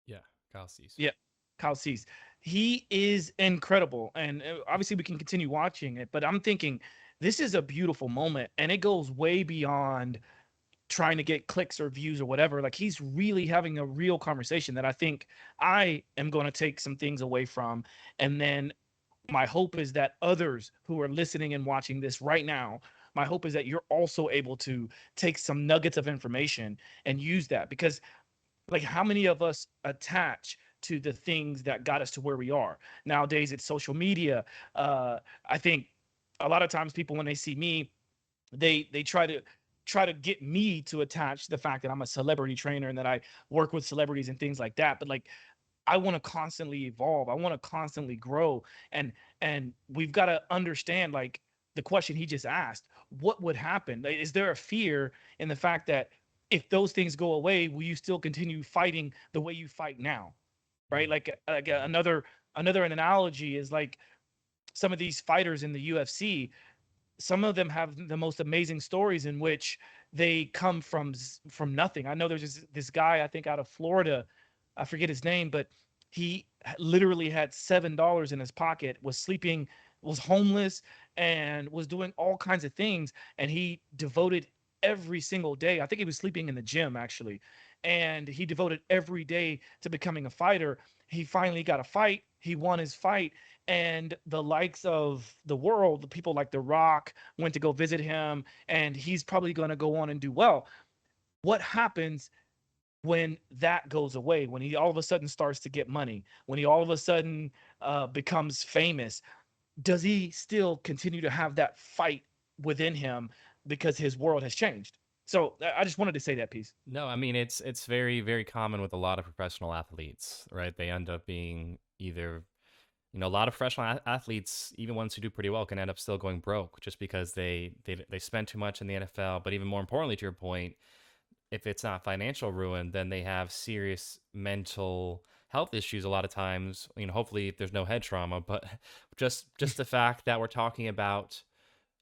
Yeah, Kyle Cease. Yeah, Kyle Cease. He is incredible. And obviously we can continue watching it, but I'm thinking this is a beautiful moment and it goes way beyond trying to get clicks or views or whatever. Like he's really having a real conversation that I think I am going to take some things away from. And then my hope is that others who are listening and watching this right now, my hope is that you're also able to take some nuggets of information and use that, because like how many of us attach to the things that got us to where we are nowadays? It's social media. I think a lot of times people, when they see me, they try to get me to attach the fact that I'm a celebrity trainer and that I work with celebrities and things like that. But like I want to constantly evolve. I want to constantly grow. And we've got to understand, like the question he just asked, what would happen? Like, is there a fear in the fact that if those things go away, will you still continue fighting the way you fight now? Right? Like another analogy is like some of these fighters in the UFC, some of them have the most amazing stories in which they come from nothing. I know there's this guy, I think out of Florida, I forget his name, but he literally had $7 in his pocket, was sleeping, was homeless, and was doing all kinds of things. And he devoted every single day. I think he was sleeping in the gym actually. And he devoted every day to becoming a fighter. He finally got a fight. He won his fight. And the likes of the world, the people like The Rock went to go visit him, and he's probably going to go on and do well. What happens when that goes away, when he all of a sudden starts to get money, when he all of a sudden becomes famous? Does he still continue to have that fight within him because his world has changed? So I just wanted to say that piece. No, I mean it's very, very common with a lot of professional athletes, right? They end up being either, a lot of professional athletes, even ones who do pretty well, can end up still going broke just because they spend too much in the NFL. But even more importantly, to your point, if it's not financial ruin, then they have serious mental health issues a lot of times. Hopefully there's no head trauma, but just the fact that we're talking about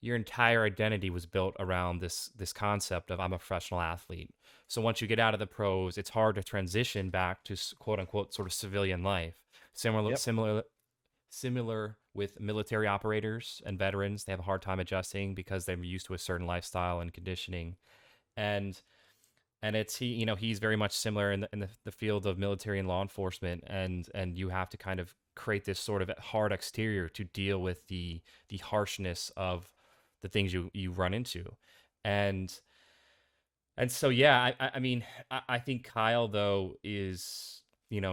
your entire identity was built around this concept of I'm a professional athlete. So once you get out of the pros, it's hard to transition back to quote unquote sort of civilian life. Similar with military operators and veterans. They have a hard time adjusting because they're used to a certain lifestyle and conditioning. And it's he's very much similar in the field of military and law enforcement, and you have to kind of create this sort of hard exterior to deal with the harshness of the things you run into. And so yeah, I mean I think Kyle though is,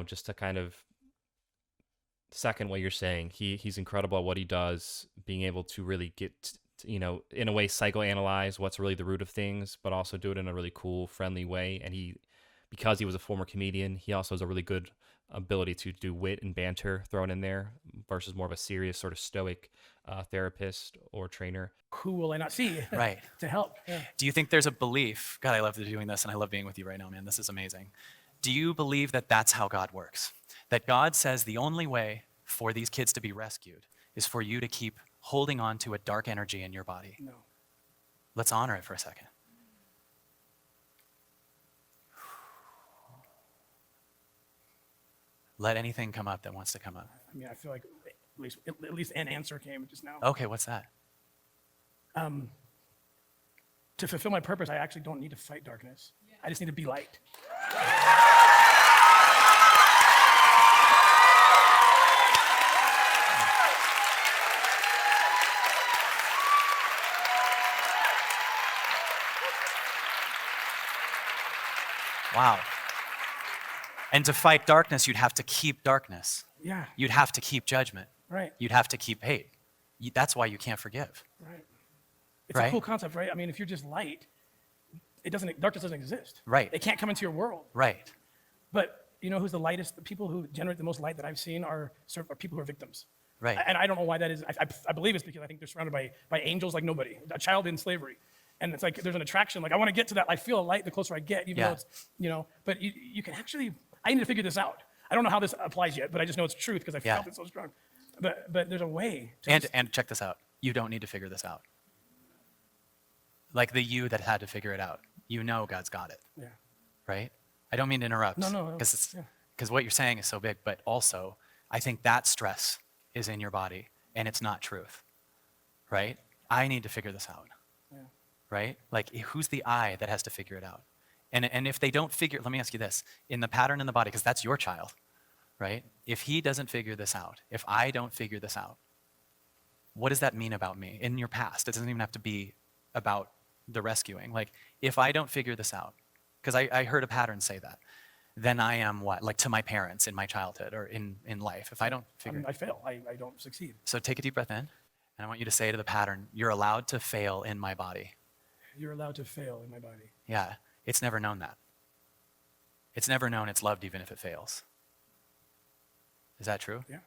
just to kind of second what you're saying, he's incredible at what he does, being able to really get in a way psychoanalyze what's really the root of things, but also do it in a really cool, friendly way. And because he was a former comedian, he also has a really good ability to do wit and banter thrown in there versus more of a serious sort of stoic therapist or trainer. Who will I not see Right. to help? Yeah. Do you think there's a belief? God, I love doing this and I love being with you right now, man. This is amazing. Do you believe that that's how God works? That God says the only way for these kids to be rescued is for you to keep holding on to a dark energy in your body? No. Let's honor it for a second. Let anything come up that wants to come up. I mean, I feel like at least an answer came just now. Okay, what's that? to fulfill my purpose, I actually don't need to fight darkness. I just need to be light. Wow. And to fight darkness, you'd have to keep darkness. Yeah. You'd have to keep judgment. Right. You'd have to keep hate. That's why you can't forgive. Right. It's Right? a cool concept, right? I mean, if you're just light, darkness doesn't exist. Right. It can't come into your world. Right. But you know who's the lightest? The people who generate the most light that I've seen are people who are victims. Right. And I don't know why that is. I believe it's because I think they're surrounded by angels like nobody, a child in slavery. And it's like there's an attraction. Like I want to get to that. I feel a light the closer I get, even though it's, but you can actually, I need to figure this out. I don't know how this applies yet, but I just know it's truth because I felt it so strong. But there's a way. And check this out. You don't need to figure this out. Like the you that had to figure it out. You know God's got it. Yeah. Right? I don't mean to interrupt. No. Because what you're saying is so big, but also I think that stress is in your body and it's not truth. Right? I need to figure this out. Yeah. Right? Like who's the I that has to figure it out? And if they don't figure, let me ask you this, in the pattern in the body, because that's your child, right? If he doesn't figure this out, if I don't figure this out, what does that mean about me in your past? It doesn't even have to be about the rescuing. Like if I don't figure this out, because I heard a pattern say that, then I am what? Like to my parents in my childhood or in life. If I don't figure I fail. I don't succeed. So take a deep breath in, and I want you to say to the pattern, you're allowed to fail in my body. You're allowed to fail in my body. Yeah, it's never known that. It's never known it's loved even if it fails. Is that true? Yeah.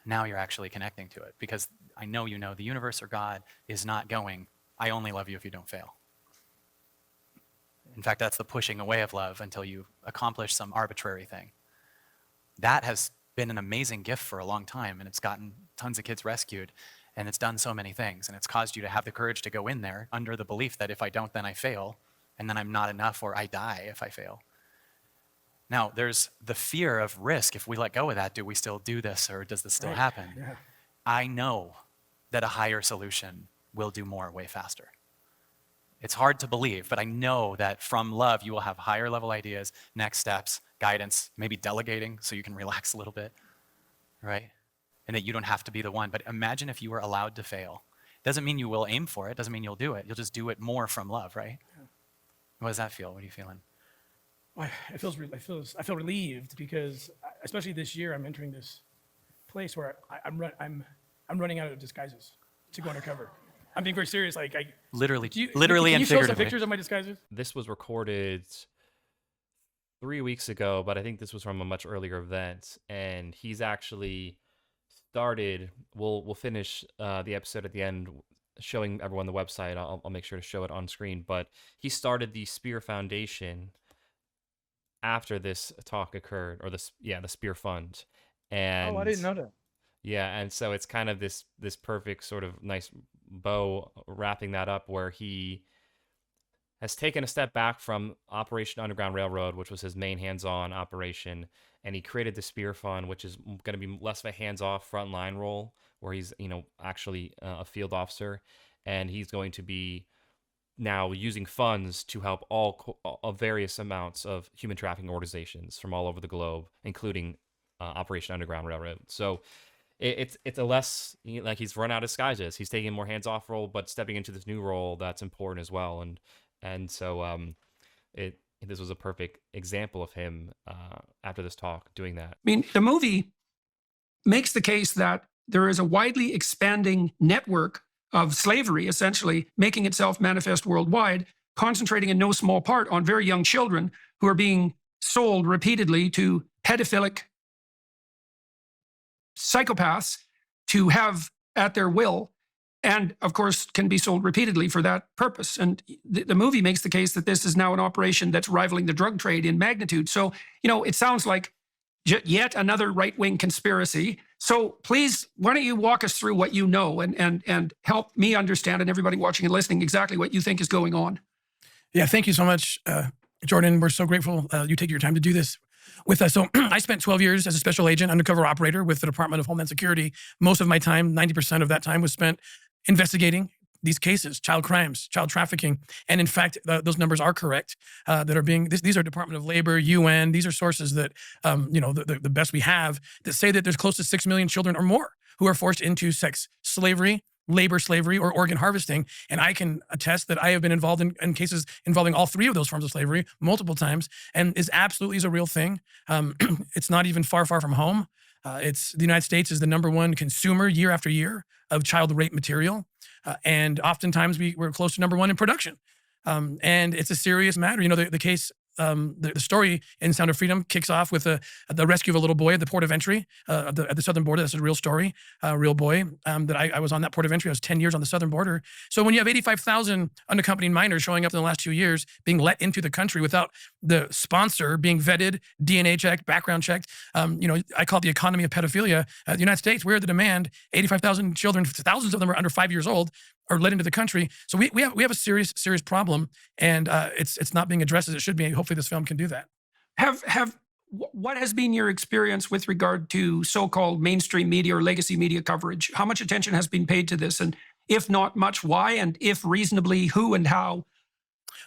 Now you're actually connecting to it because I know you know the universe or God is not going, I only love you if you don't fail. In fact, that's the pushing away of love until you accomplish some arbitrary thing. That has been an amazing gift for a long time, and it's gotten tons of kids rescued, and it's done so many things, and it's caused you to have the courage to go in there under the belief that if I don't, then I fail, and then I'm not enough, or I die if I fail. Now, there's the fear of risk. If we let go of that, do we still do this, or does this still happen? Yeah. I know that a higher solution will do more way faster. It's hard to believe, but I know that from love, you will have higher level ideas, next steps, guidance, maybe delegating so you can relax a little bit, right? And that you don't have to be the one. But imagine if you were allowed to fail. Doesn't mean you will aim for it. Doesn't mean you'll do it. You'll just do it more from love, right? Yeah. What does that feel? What are you feeling? Well, I feel relieved because, especially this year, I'm entering this place where I'm running out of disguises to go undercover. I'm being very serious. Like literally can and you show some figuratively. pictures of my disguises? This was recorded 3 weeks ago, but I think this was from a much earlier event. And he's actually started. We'll finish the episode at the end, showing everyone the website. I'll make sure to show it on screen. But he started the Spear Foundation after this talk occurred, or the Spear Fund. And I didn't know that. Yeah, and so it's kind of this perfect sort of nice bow wrapping that up, where he has taken a step back from Operation Underground Railroad, which was his main hands-on operation, and he created the Spear Fund, which is going to be less of a hands-off frontline role, where he's actually a field officer, and he's going to be now using funds to help all various amounts of human trafficking organizations from all over the globe, including Operation Underground Railroad. So it's a less, like, he's run out of disguises. He's taking a more hands-off role, but stepping into this new role that's important as well. And so this was a perfect example of him after this talk doing that. I mean, the movie makes the case that there is a widely expanding network of slavery, essentially making itself manifest worldwide, concentrating in no small part on very young children who are being sold repeatedly to pedophilic psychopaths to have at their will, and of course can be sold repeatedly for that purpose. And the movie makes the case that this is now an operation that's rivaling the drug trade in magnitude. So, it sounds like yet another right-wing conspiracy. So please, why don't you walk us through what you know and help me understand, and everybody watching and listening, exactly what you think is going on. Yeah, thank you so much, Jordan. We're so grateful you take your time to do this with us. So I spent 12 years as a special agent, undercover operator with the Department of Homeland Security. Most of my time, 90% of that time, was spent investigating these cases, child crimes, child trafficking. And in fact, those numbers are correct, that are being, these are Department of Labor, UN, these are sources that, the best we have, that say that there's close to 6 million children or more who are forced into sex slavery, labor slavery, or organ harvesting. And I can attest that I have been involved in cases involving all three of those forms of slavery multiple times, and is absolutely a real thing. It's not even far from home. The United States is the #1 consumer year after year of child rape material. And oftentimes we're close to #1 in production. And it's a serious matter. You know, the case, the story in Sound of Freedom kicks off with the rescue of a little boy at the port of entry at the southern border. That's a real story, a real boy that I was on that port of entry. I was 10 years on the southern border. So when you have 85,000 unaccompanied minors showing up in the last 2 years, being let into the country without the sponsor being vetted, DNA checked, background checked, I call it the economy of pedophilia. The United States, we're the demand. 85,000 children, thousands of them are under 5 years old, are let into the country. So we have a serious problem, and it's not being addressed as it should be. Hopefully this film can do that. What has been your experience with regard to so-called mainstream media or legacy media coverage? How much attention has been paid to this? And if not much, why? And if reasonably, who and how?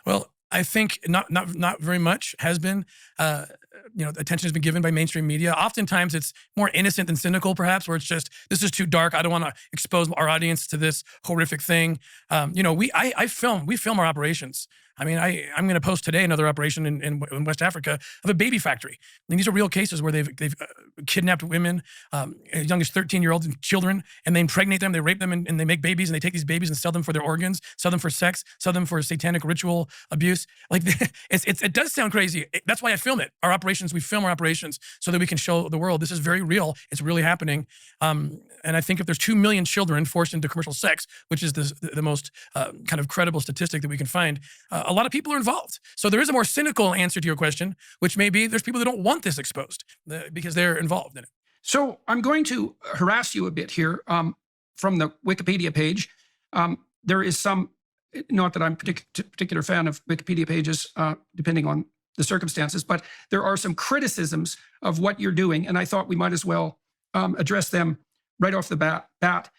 Well, I think not very much has been. Attention has been given by mainstream media. Oftentimes it's more innocent than cynical, perhaps, where it's just, this is too dark. I don't want to expose our audience to this horrific thing. We film our operations. I mean, I'm going to post today another operation in West Africa of a baby factory. And these are real cases where they've kidnapped women, as young as 13-year-olds and children, and they impregnate them, they rape them, and they make babies, and they take these babies and sell them for their organs, sell them for sex, sell them for satanic ritual abuse. Like, it does sound crazy. That's why I film it. We film our operations so that we can show the world this is very real. It's really happening. And I think if there's 2 million children forced into commercial sex, which is the most kind of credible statistic that we can find, a lot of people are involved. So there is a more cynical answer to your question, which may be there's people that don't want this exposed because they're involved in it. So I'm going to harass you a bit here from the Wikipedia page. There is some, not that I'm a particular fan of Wikipedia pages, depending on the circumstances, but there are some criticisms of what you're doing, and I thought we might as well address them right off the bat,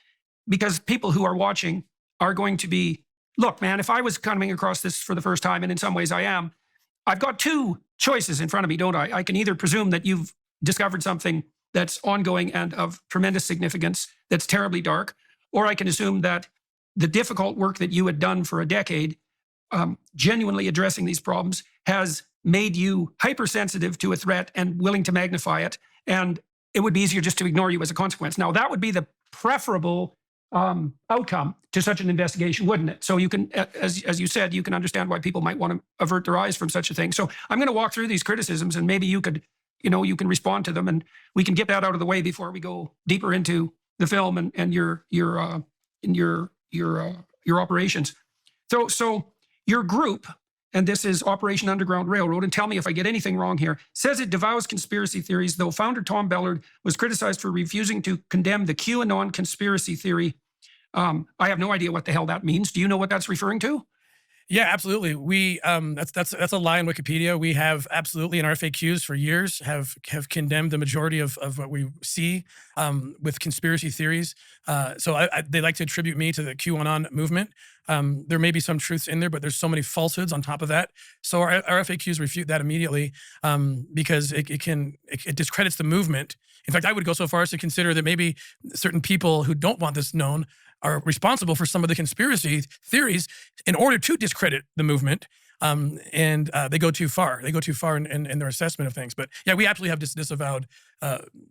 because people who are watching are going to be, look, man, if I was coming across this for the first time, and in some ways I am, I've got two choices in front of me, don't I? I can either presume that you've discovered something that's ongoing and of tremendous significance, that's terribly dark, or I can assume that the difficult work that you had done for a decade, genuinely addressing these problems, has made you hypersensitive to a threat and willing to magnify it, and it would be easier just to ignore you as a consequence. Now, that would be the preferable outcome to such an investigation, wouldn't it? So you can, as you said, you can understand why people might want to avert their eyes from such a thing. So I'm going to walk through these criticisms, and maybe you could, you can respond to them, and we can get that out of the way before we go deeper into the film and your operations. So your group, and this is Operation Underground Railroad, and tell me if I get anything wrong here, says it devours conspiracy theories, though founder Tim Ballard was criticized for refusing to condemn the QAnon conspiracy theory. I have no idea what the hell that means. Do you know what that's referring to? Yeah, absolutely. We that's a lie in Wikipedia. We have absolutely in our FAQs for years have condemned the majority of what we see with conspiracy theories. So they like to attribute me to the QAnon movement. There may be some truths in there, but there's so many falsehoods on top of that. So our FAQs refute that immediately because it discredits the movement. In fact, I would go so far as to consider that maybe certain people who don't want this known are responsible for some of the conspiracy theories in order to discredit the movement. And they go too far. They go too far in their assessment of things. But yeah, we absolutely have disavowed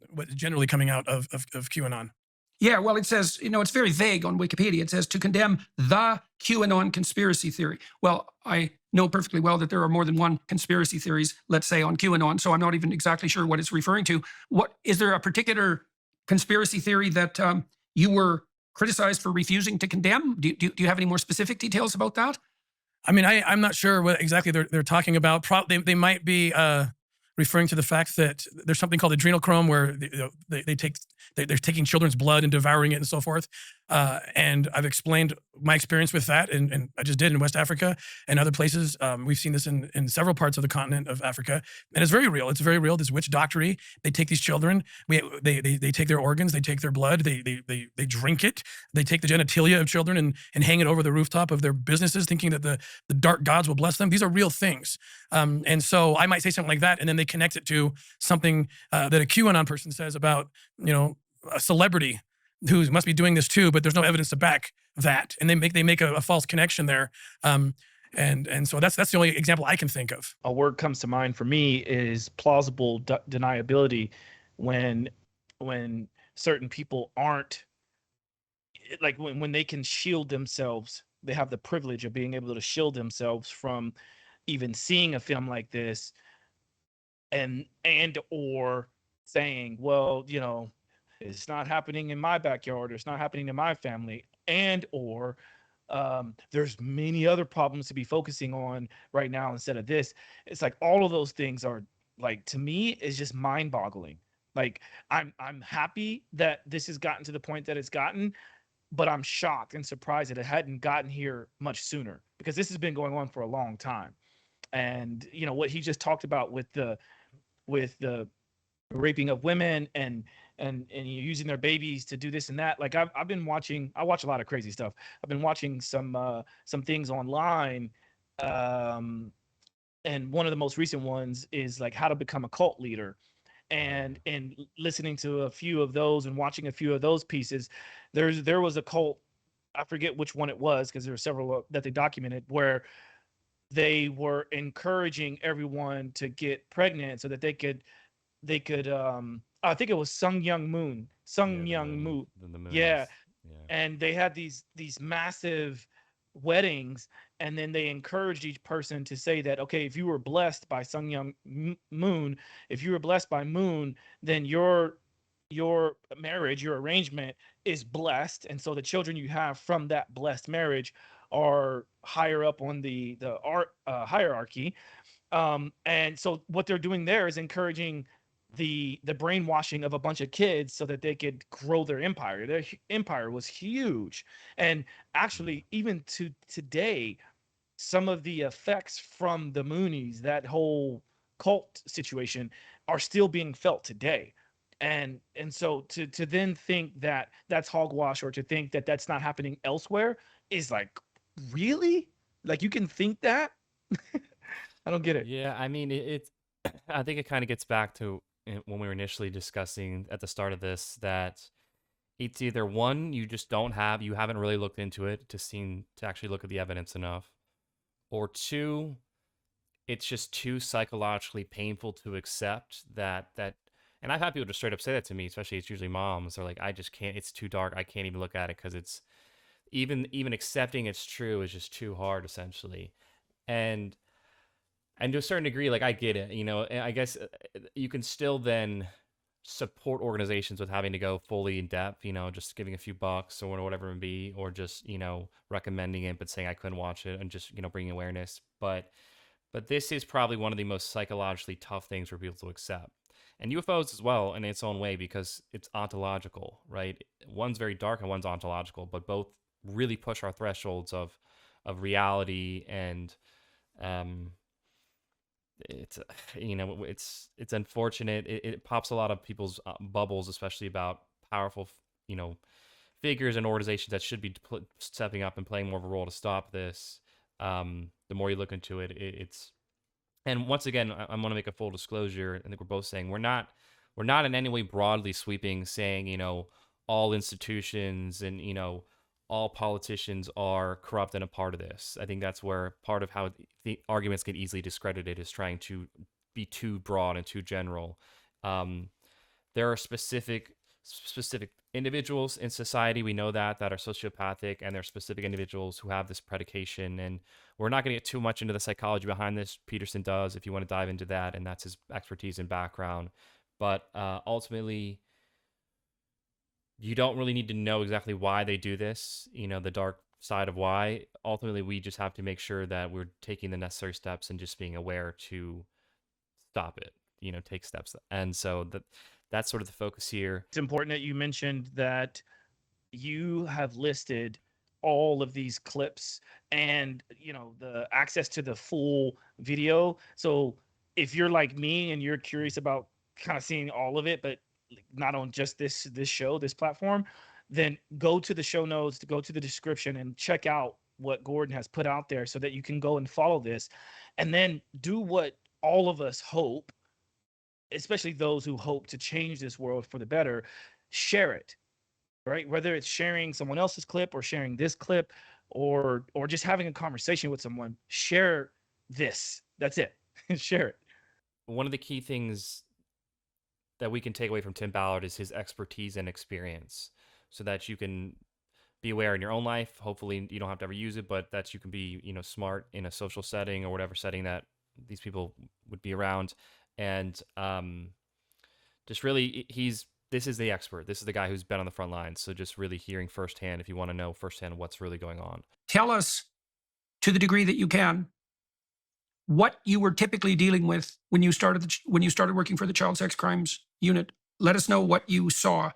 what's generally coming out of QAnon. Yeah, well, it says, it's very vague on Wikipedia. It says to condemn the QAnon conspiracy theory. Well, I know perfectly well that there are more than one conspiracy theories, let's say, on QAnon, so I'm not even exactly sure what it's referring to. Is there a particular conspiracy theory that you were criticized for refusing to condemn? Do you have any more specific details about that? I mean, I'm not sure what exactly they're talking about. They might be referring to the fact that there's something called adrenochrome where they take They're taking children's blood and devouring it and so forth. And I've explained my experience with that, and I just did in West Africa and other places. We've seen this in several parts of the continent of Africa, and it's very real. It's very real. This witch doctory. They take these children. They take their organs. They take their blood. They drink it. They take the genitalia of children and hang it over the rooftop of their businesses, thinking that the dark gods will bless them. These are real things. And so I might say something like that, and then they connect it to something that a QAnon person says about, a celebrity who must be doing this too, but there's no evidence to back that, and they make a false connection there. And so that's the only example I can think of. A word comes to mind for me is plausible deniability, when certain people aren't, like when they can shield themselves, they have the privilege of being able to shield themselves from even seeing a film like this, and or saying, well, it's not happening in my backyard, or it's not happening to my family, and or there's many other problems to be focusing on right now instead of this. It's like all of those things are, like, to me, is just mind-boggling. Like, I'm happy that this has gotten to the point that it's gotten, but I'm shocked and surprised that it hadn't gotten here much sooner, because this has been going on for a long time. And what he just talked about with the raping of women and using their babies to do this and that. Like, I watch a lot of crazy stuff. I've been watching some things online, and one of the most recent ones is like how to become a cult leader. And listening to a few of those and watching a few of those pieces, there was a cult, I forget which one it was, because there were several that they documented, where they were encouraging everyone to get pregnant so that they could I think it was Sung Young Moon. Yeah. And they had these massive weddings, and then they encouraged each person to say that, okay, if you were blessed by Sung Young Moon, if you were blessed by Moon, then your marriage, your arrangement is blessed, and so the children you have from that blessed marriage are higher up on the hierarchy. And so what they're doing there is encouraging the brainwashing of a bunch of kids so that they could grow their empire. Their empire was huge. And actually, even to today, some of the effects from the Moonies, that whole cult situation, are still being felt today. And so to then think that that's hogwash, or to think that that's not happening elsewhere, is like, really? Like, you can think that? I don't get it. Yeah, I mean, I think it kind of gets back to when we were initially discussing at the start of this, that it's either one, you haven't really looked into it to actually look at the evidence enough, or two, it's just too psychologically painful to accept that. And I've had people just straight up say that to me, especially it's usually moms. They're like, I just can't, it's too dark, I can't even look at it, because it's even accepting it's true is just too hard, essentially. And to a certain degree, like, I get it, I guess you can still then support organizations with having to go fully in depth, just giving a few bucks or whatever it may be, or just, recommending it, but saying I couldn't watch it, and just, bringing awareness. But this is probably one of the most psychologically tough things for people to accept. And UFOs as well, in its own way, because it's ontological, right? One's very dark and one's ontological, but both really push our thresholds of reality. And it's unfortunate. It pops a lot of people's bubbles, especially about powerful figures and organizations that should be stepping up and playing more of a role to stop this. The more you look into it, it's, and once again, I want to make a full disclosure. I think we're both saying we're not in any way broadly sweeping, saying all institutions and all politicians are corrupt and a part of this. I think that's where part of how the arguments get easily discredited is trying to be too broad and too general. There are specific individuals in society, we know that are sociopathic, and there are specific individuals who have this predication. And we're not going to get too much into the psychology behind this. Peterson does, if you want to dive into that, and that's his expertise and background. But ultimately, you don't really need to know exactly why they do this, the dark side of why. Ultimately, we just have to make sure that we're taking the necessary steps and just being aware to stop it, take steps. And so that's sort of the focus here. It's important that you mentioned that you have listed all of these clips and, you know, the access to the full video. So if you're like me and you're curious about kind of seeing all of it, but not on just this show, this platform, then go to the show notes, to go to the description and check out what Gordon has put out there so that you can go and follow this, and then do what all of us hope, especially those who hope to change this world for the better. Share it, right? Whether it's sharing someone else's clip or sharing this clip, or just having a conversation with someone, share this. That's it. Share it. One of the key things that we can take away from Tim Ballard is his expertise and experience, so that you can be aware in your own life. Hopefully you don't have to ever use it, but that you can be, you know, smart in a social setting or whatever setting that these people would be around. And just really, this is the expert. This is the guy who's been on the front lines. So just really hearing firsthand, if you want to know firsthand what's really going on. Tell us, to the degree that you can, what you were typically dealing with when you started working for the Child Sex Crimes Unit. Let us know what you saw.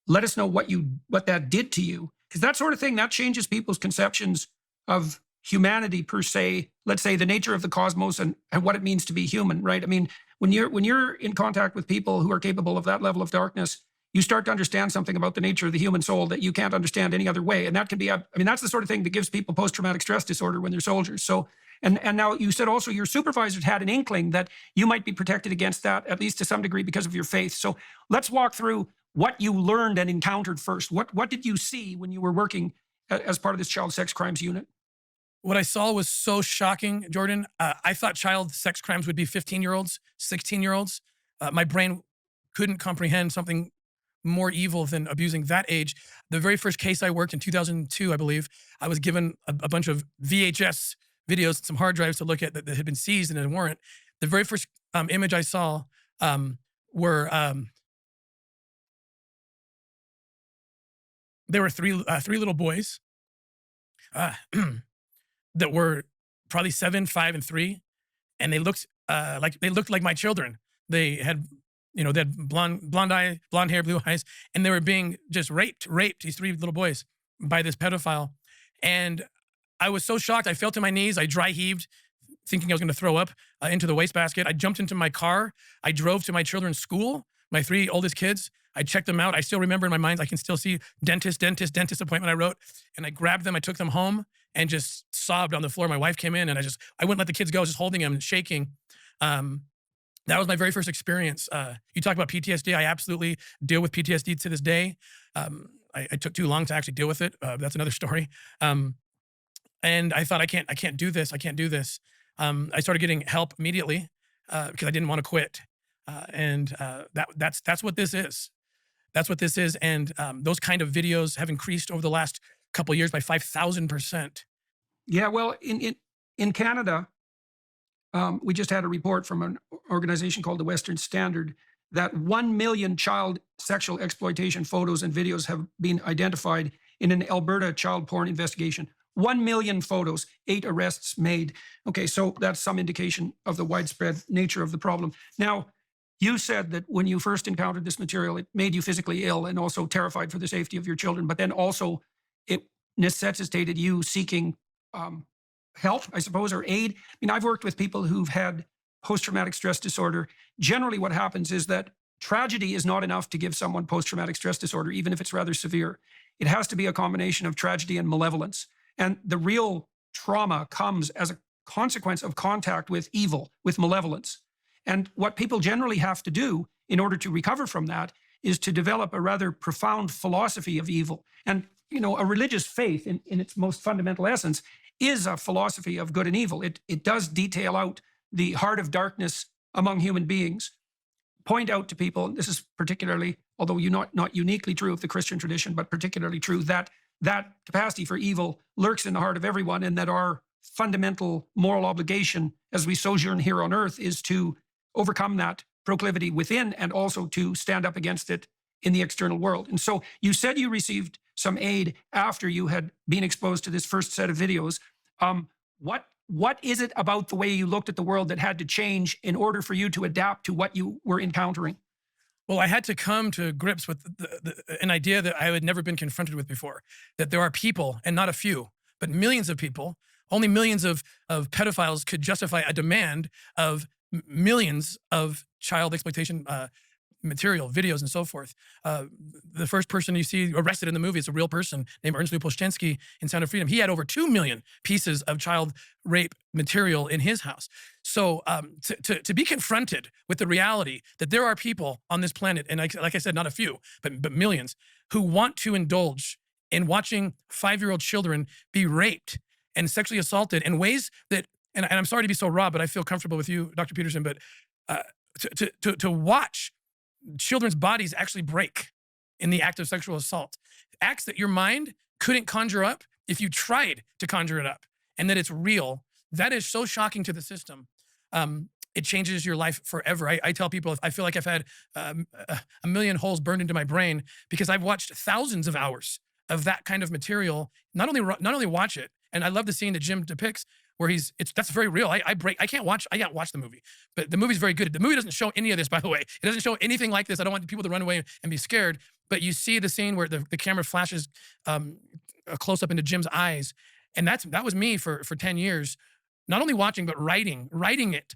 Let us know what that did to you, because that sort of thing, that changes people's conceptions of humanity per se. Let's say the nature of the cosmos and what it means to be human, right? I mean, when you're in contact with people who are capable of that level of darkness, you start to understand something about the nature of the human soul that you can't understand any other way. And that can be, that's the sort of thing that gives people post-traumatic stress disorder when they're soldiers. So, and now you said also your supervisors had an inkling that you might be protected against that, at least to some degree, because of your faith. So let's walk through what you learned and encountered first. What did you see when you were working as part of this Child Sex Crimes Unit? What I saw was so shocking, Jordan. I thought child sex crimes would be 15-year-olds, 16-year-olds. My brain couldn't comprehend something more evil than abusing that age. The very first case I worked in 2002, I believe, I was given a bunch of VHS videos, some hard drives to look at that had been seized and had a warrant. The very first image I saw were there were three little boys that were probably 7, 5, and 3, and they looked like my children. They had, they had blonde hair, blue eyes, and they were being just raped. These 3 little boys by this pedophile, and I was so shocked. I fell to my knees. I dry heaved, thinking I was going to throw up into the wastebasket. I jumped into my car. I drove to my children's school, my 3 oldest kids. I checked them out. I still remember in my mind, I can still see dentist appointment I wrote. And I grabbed them, I took them home and just sobbed on the floor. My wife came in and I wouldn't let the kids go. I was just holding them and shaking. That was my very first experience. You talk about PTSD. I absolutely deal with PTSD to this day. I took too long to actually deal with it. That's another story. And I thought, I can't do this. I can't do this. I started getting help immediately because I didn't want to quit. That's what this is. That's what this is. And those kind of videos have increased over the last couple of years by 5,000%. Yeah, well, in Canada, we just had a report from an organization called the Western Standard that 1 million child sexual exploitation photos and videos have been identified in an Alberta child porn investigation. 1 million photos, 8 arrests made. Okay, so that's some indication of the widespread nature of the problem. Now, you said that when you first encountered this material, it made you physically ill and also terrified for the safety of your children, but then also it necessitated you seeking help, I suppose, or aid. I mean, I've worked with people who've had post-traumatic stress disorder. Generally, what happens is that tragedy is not enough to give someone post-traumatic stress disorder, even if it's rather severe. It has to be a combination of tragedy and malevolence. And the real trauma comes as a consequence of contact with evil, with malevolence. And what people generally have to do in order to recover from that is to develop a rather profound philosophy of evil. And, a religious faith in its most fundamental essence is a philosophy of good and evil. It does detail out the heart of darkness among human beings. Point out to people, and this is particularly, although not uniquely true of the Christian tradition, but particularly true, that capacity for evil lurks in the heart of everyone, and that our fundamental moral obligation as we sojourn here on earth is to overcome that proclivity within and also to stand up against it in the external world. And so you said you received some aid after you had been exposed to this first set of videos. What is it about the way you looked at the world that had to change in order for you to adapt to what you were encountering? Well, I had to come to grips with an idea that I had never been confronted with before, that there are people, and not a few, but millions of people, only millions of pedophiles could justify a demand of millions of child exploitation material, videos, and so forth. The first person you see arrested in the movie is a real person named Ernst Lupolszczynski in Sound of Freedom. He had over 2 million pieces of child rape material in his house. So to be confronted with the reality that there are people on this planet, and like I said, not a few, but millions, who want to indulge in watching 5-year-old children be raped and sexually assaulted in ways that, and I'm sorry to be so raw, but I feel comfortable with you, Dr. Peterson, but to watch children's bodies actually break in the act of sexual assault, acts that your mind couldn't conjure up if you tried to conjure it up, and that it's real, that is so shocking to the system. It changes your life forever. I tell people, I feel like I've had a million holes burned into my brain because I've watched thousands of hours of that kind of material. Not only watch it, and I love the scene that Jim depicts where that's very real. I can't watch the movie, but the movie's very good. The movie doesn't show any of this, by the way. It doesn't show anything like this. I don't want people to run away and be scared, but you see the scene where the camera flashes a close up into Jim's eyes. And that was me for 10 years, not only watching, but writing it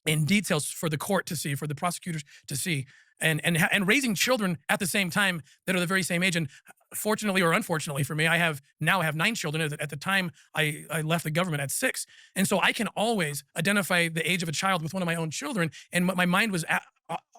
in details for the court to see, for the prosecutors to see, and raising children at the same time that are the very same age. And fortunately or unfortunately for me, I have 9 children. At the time I left the government at 6. And so I can always identify the age of a child with one of my own children. And what my mind was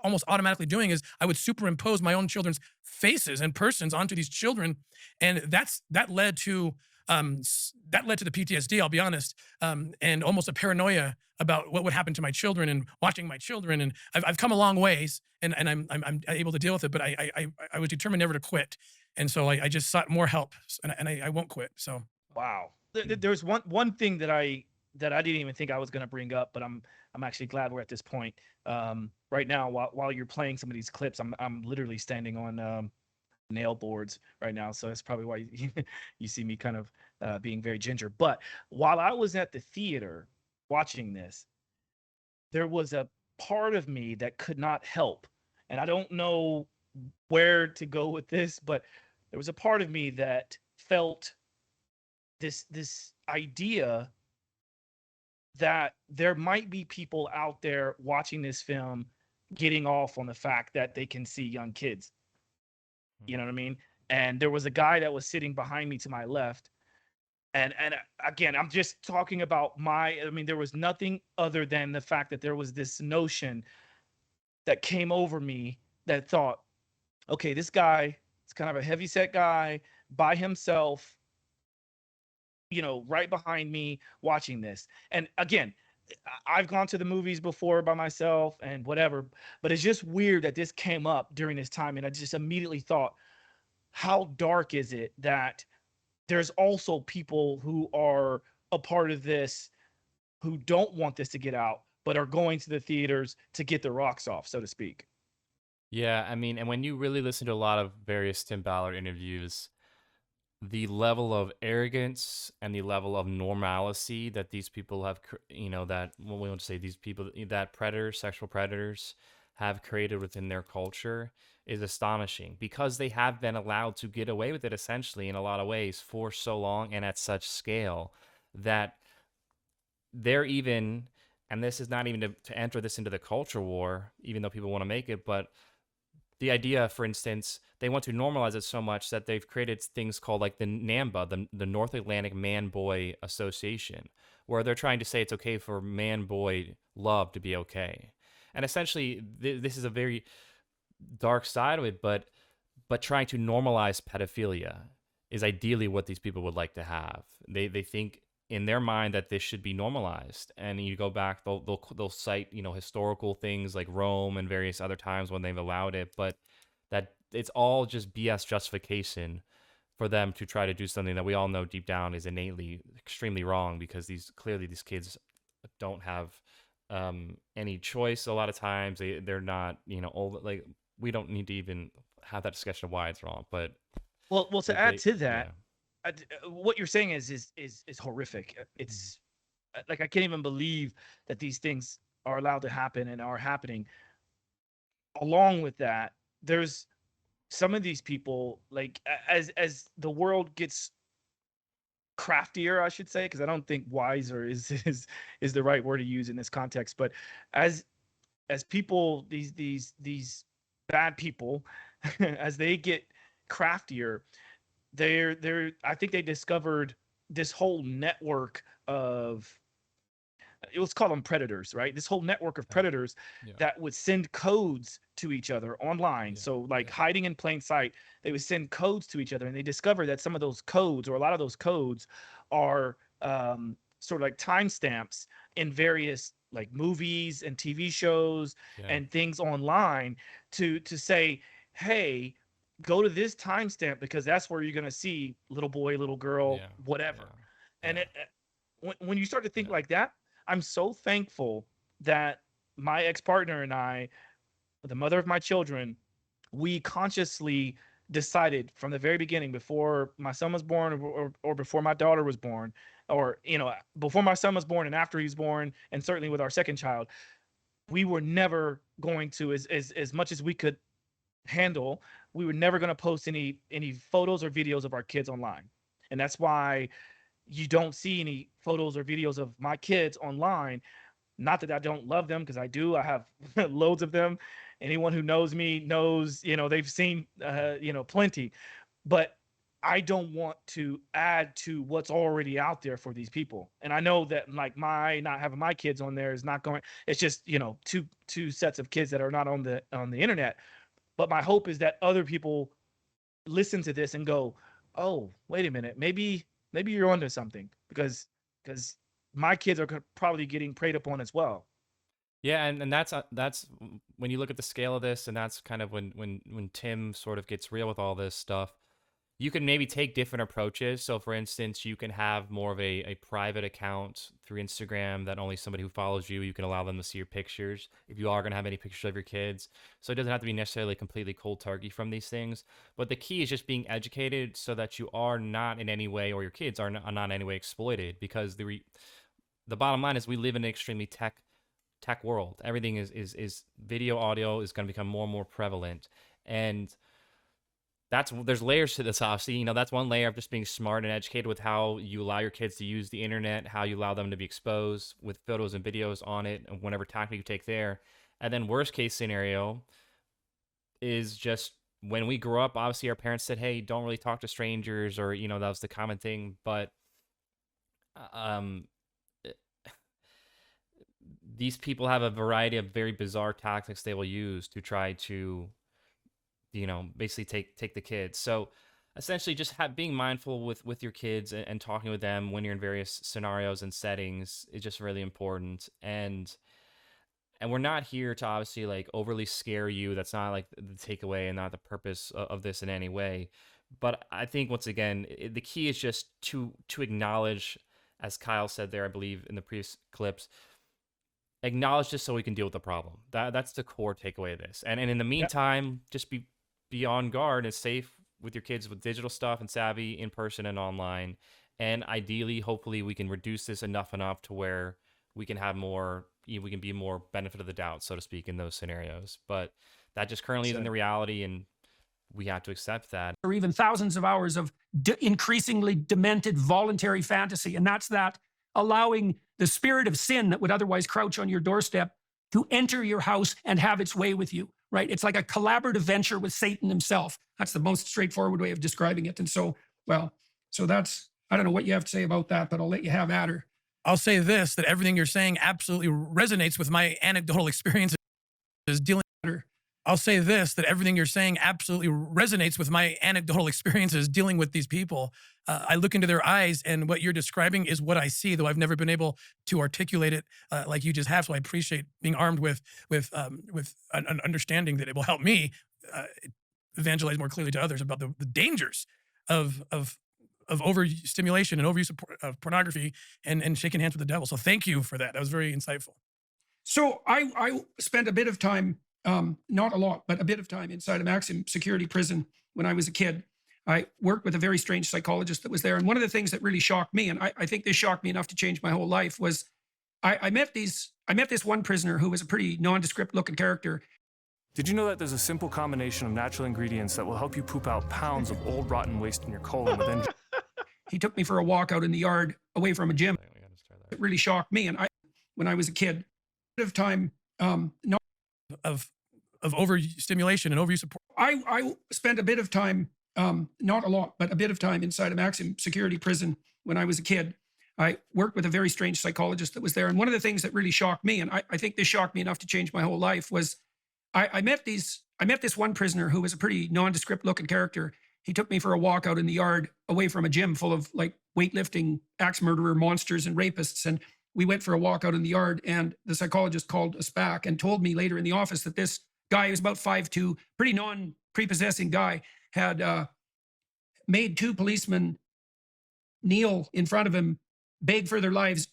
almost automatically doing is I would superimpose my own children's faces and persons onto these children. And that led to the PTSD, I'll be honest, and almost a paranoia about what would happen to my children and watching my children. And I've come a long ways, and I'm able to deal with it. But I was determined never to quit, and so I just sought more help, and I won't quit. So wow, there's one thing that I didn't even think I was going to bring up, but I'm actually glad we're at this point. Right now, while you're playing some of these clips, I'm literally standing on nail boards right now, so that's probably why you see me kind of being very ginger. But while I was at the theater watching this, there was a part of me that could not help, and I don't know where to go with this, but there was a part of me that felt this idea that there might be people out there watching this film getting off on the fact that they can see young kids. You know what I mean? And there was a guy that was sitting behind me to my left. And again, I'm just talking about there was nothing other than the fact that there was this notion that came over me that thought, okay, this guy is kind of a heavyset guy by himself, right behind me watching this. And again, I've gone to the movies before by myself and whatever, but it's just weird that this came up during this time. And I just immediately thought, how dark is it that there's also people who are a part of this who don't want this to get out, but are going to the theaters to get the rocks off, so to speak. Yeah, I mean, and when you really listen to a lot of various Tim Ballard interviews, the level of arrogance and the level of normalcy that these people have, that we want to say these people, that sexual predators have created within their culture is astonishing, because they have been allowed to get away with it essentially in a lot of ways for so long and at such scale that they're even, and this is not even to enter this into the culture war, even though people want to make it, but the idea, for instance, they want to normalize it so much that they've created things called like the NAMBA, the North Atlantic Man-Boy Association, where they're trying to say it's okay for man-boy love to be okay. And essentially, this is a very dark side of it, but trying to normalize pedophilia is ideally what these people would like to have. They think in their mind that this should be normalized. And you go back, they'll cite, historical things like Rome and various other times when they've allowed it, but that it's all just BS justification for them to try to do something that we all know deep down is innately extremely wrong, because these kids don't have any choice a lot of times. They're not, old, like, we don't need to even have that discussion of why it's wrong. But well, to add to that, what you're saying is horrific. It's like, I can't even believe that these things are allowed to happen and are happening. along with that, there's some of these people, like as the world gets craftier, I should say, because I don't think wiser is the right word to use in this context. But as people, these bad people, as they get craftier, they're I think they discovered this whole network of, let's call them predators, right? This whole network of predators that would send codes to each other online. So like hiding in plain sight, they would send codes to each other, and they discovered that some of those codes, or a lot of those codes, are sort of like timestamps in various like movies and TV shows and things online to say, hey, go to this timestamp because that's where you're going to see little boy, little girl, whatever. And when you start to think like that, I'm so thankful that my ex-partner and I, the mother of my children, we consciously decided from the very beginning, before my son was born, or before my daughter was born, or before my son was born and after he was born, and certainly with our second child, we were never going to, as much as we could handle, we were never going to post any photos or videos of our kids online. And that's why you don't see any photos or videos of my kids online. Not that I don't love them, because I do. I have loads of them. Anyone who knows me knows, they've seen, plenty. But I don't want to add to what's already out there for these people. And I know that like my not having my kids on there is not going. It's just two sets of kids that are not on the internet. But my hope is that other people listen to this and go, oh, wait a minute, maybe you're onto something, because my kids are probably getting preyed upon as well. Yeah, and that's when you look at the scale of this, and that's kind of when Tim sort of gets real with all this stuff. You can maybe take different approaches. So for instance, you can have more of a private account through Instagram that only somebody who follows you can allow them to see your pictures, if you are going to have any pictures of your kids. So it doesn't have to be necessarily completely cold turkey from these things. But the key is just being educated so that you are not in any way, or your kids are not in any way exploited, because the bottom line is we live in an extremely tech world. Everything is video, audio is going to become more and more prevalent. And there's layers to this, obviously. That's one layer of just being smart and educated with how you allow your kids to use the internet, how you allow them to be exposed with photos and videos on it, and whatever tactic you take there. And then worst case scenario is just when we grew up, obviously our parents said, hey, don't really talk to strangers, or, that was the common thing. But these people have a variety of very bizarre tactics they will use to try to basically take the kids. So essentially just being mindful with your kids and talking with them when you're in various scenarios and settings is just really important. And we're not here to obviously like overly scare you. That's not like the takeaway and not the purpose of this in any way. But I think once again, the key is just to acknowledge, as Kyle said there, I believe in the previous clips, acknowledge this so we can deal with the problem. That's the core takeaway of this. And in the meantime, just be on guard and safe with your kids with digital stuff and savvy in person and online. And ideally, hopefully, we can reduce this enough to where we can have more, we can be more benefit of the doubt, so to speak, in those scenarios. But that just currently isn't the reality, and we have to accept that. Or even thousands of hours of increasingly demented voluntary fantasy. And that's that allowing the spirit of sin that would otherwise crouch on your doorstep to enter your house and have its way with you, right? It's like a collaborative venture with Satan himself. That's the most straightforward way of describing it. And so that's, I don't know what you have to say about that, but I'll let you have at her. I'll say this, that everything you're saying absolutely resonates with my anecdotal experiences dealing with her. I'll say this, that everything you're saying absolutely resonates with my anecdotal experiences dealing with these people. I look into their eyes, and what you're describing is what I see, though I've never been able to articulate it like you just have. So I appreciate being armed with an understanding that it will help me evangelize more clearly to others about the dangers of overstimulation and overuse of pornography and shaking hands with the devil. So thank you for that. That was very insightful. So I spent a bit of time, not a lot, but a bit of time inside a maximum security prison when I was a kid. I worked with a very strange psychologist that was there. And one of the things that really shocked me, and I think this shocked me enough to change my whole life, was I met this one prisoner who was a pretty nondescript looking character. Did you know that there's a simple combination of natural ingredients that will help you poop out pounds of old rotten waste in your colon within? He took me for a walk out in the yard away from a gym. It really shocked me. And when I was a kid, bit of time, not of overstimulation and overuse of. I spent a bit of time, not a lot, but a bit of time inside a maximum security prison when I was a kid. I worked with a very strange psychologist that was there. And one of the things that really shocked me, and I think this shocked me enough to change my whole life, was I met this one prisoner who was a pretty nondescript looking character. He took me for a walk out in the yard away from a gym full of like weightlifting, axe murderer, monsters, and rapists. And we went for a walk out in the yard, and the psychologist called us back and told me later in the office that this guy, who was about 5'2", pretty non-prepossessing guy, had made two policemen kneel in front of him, beg for their lives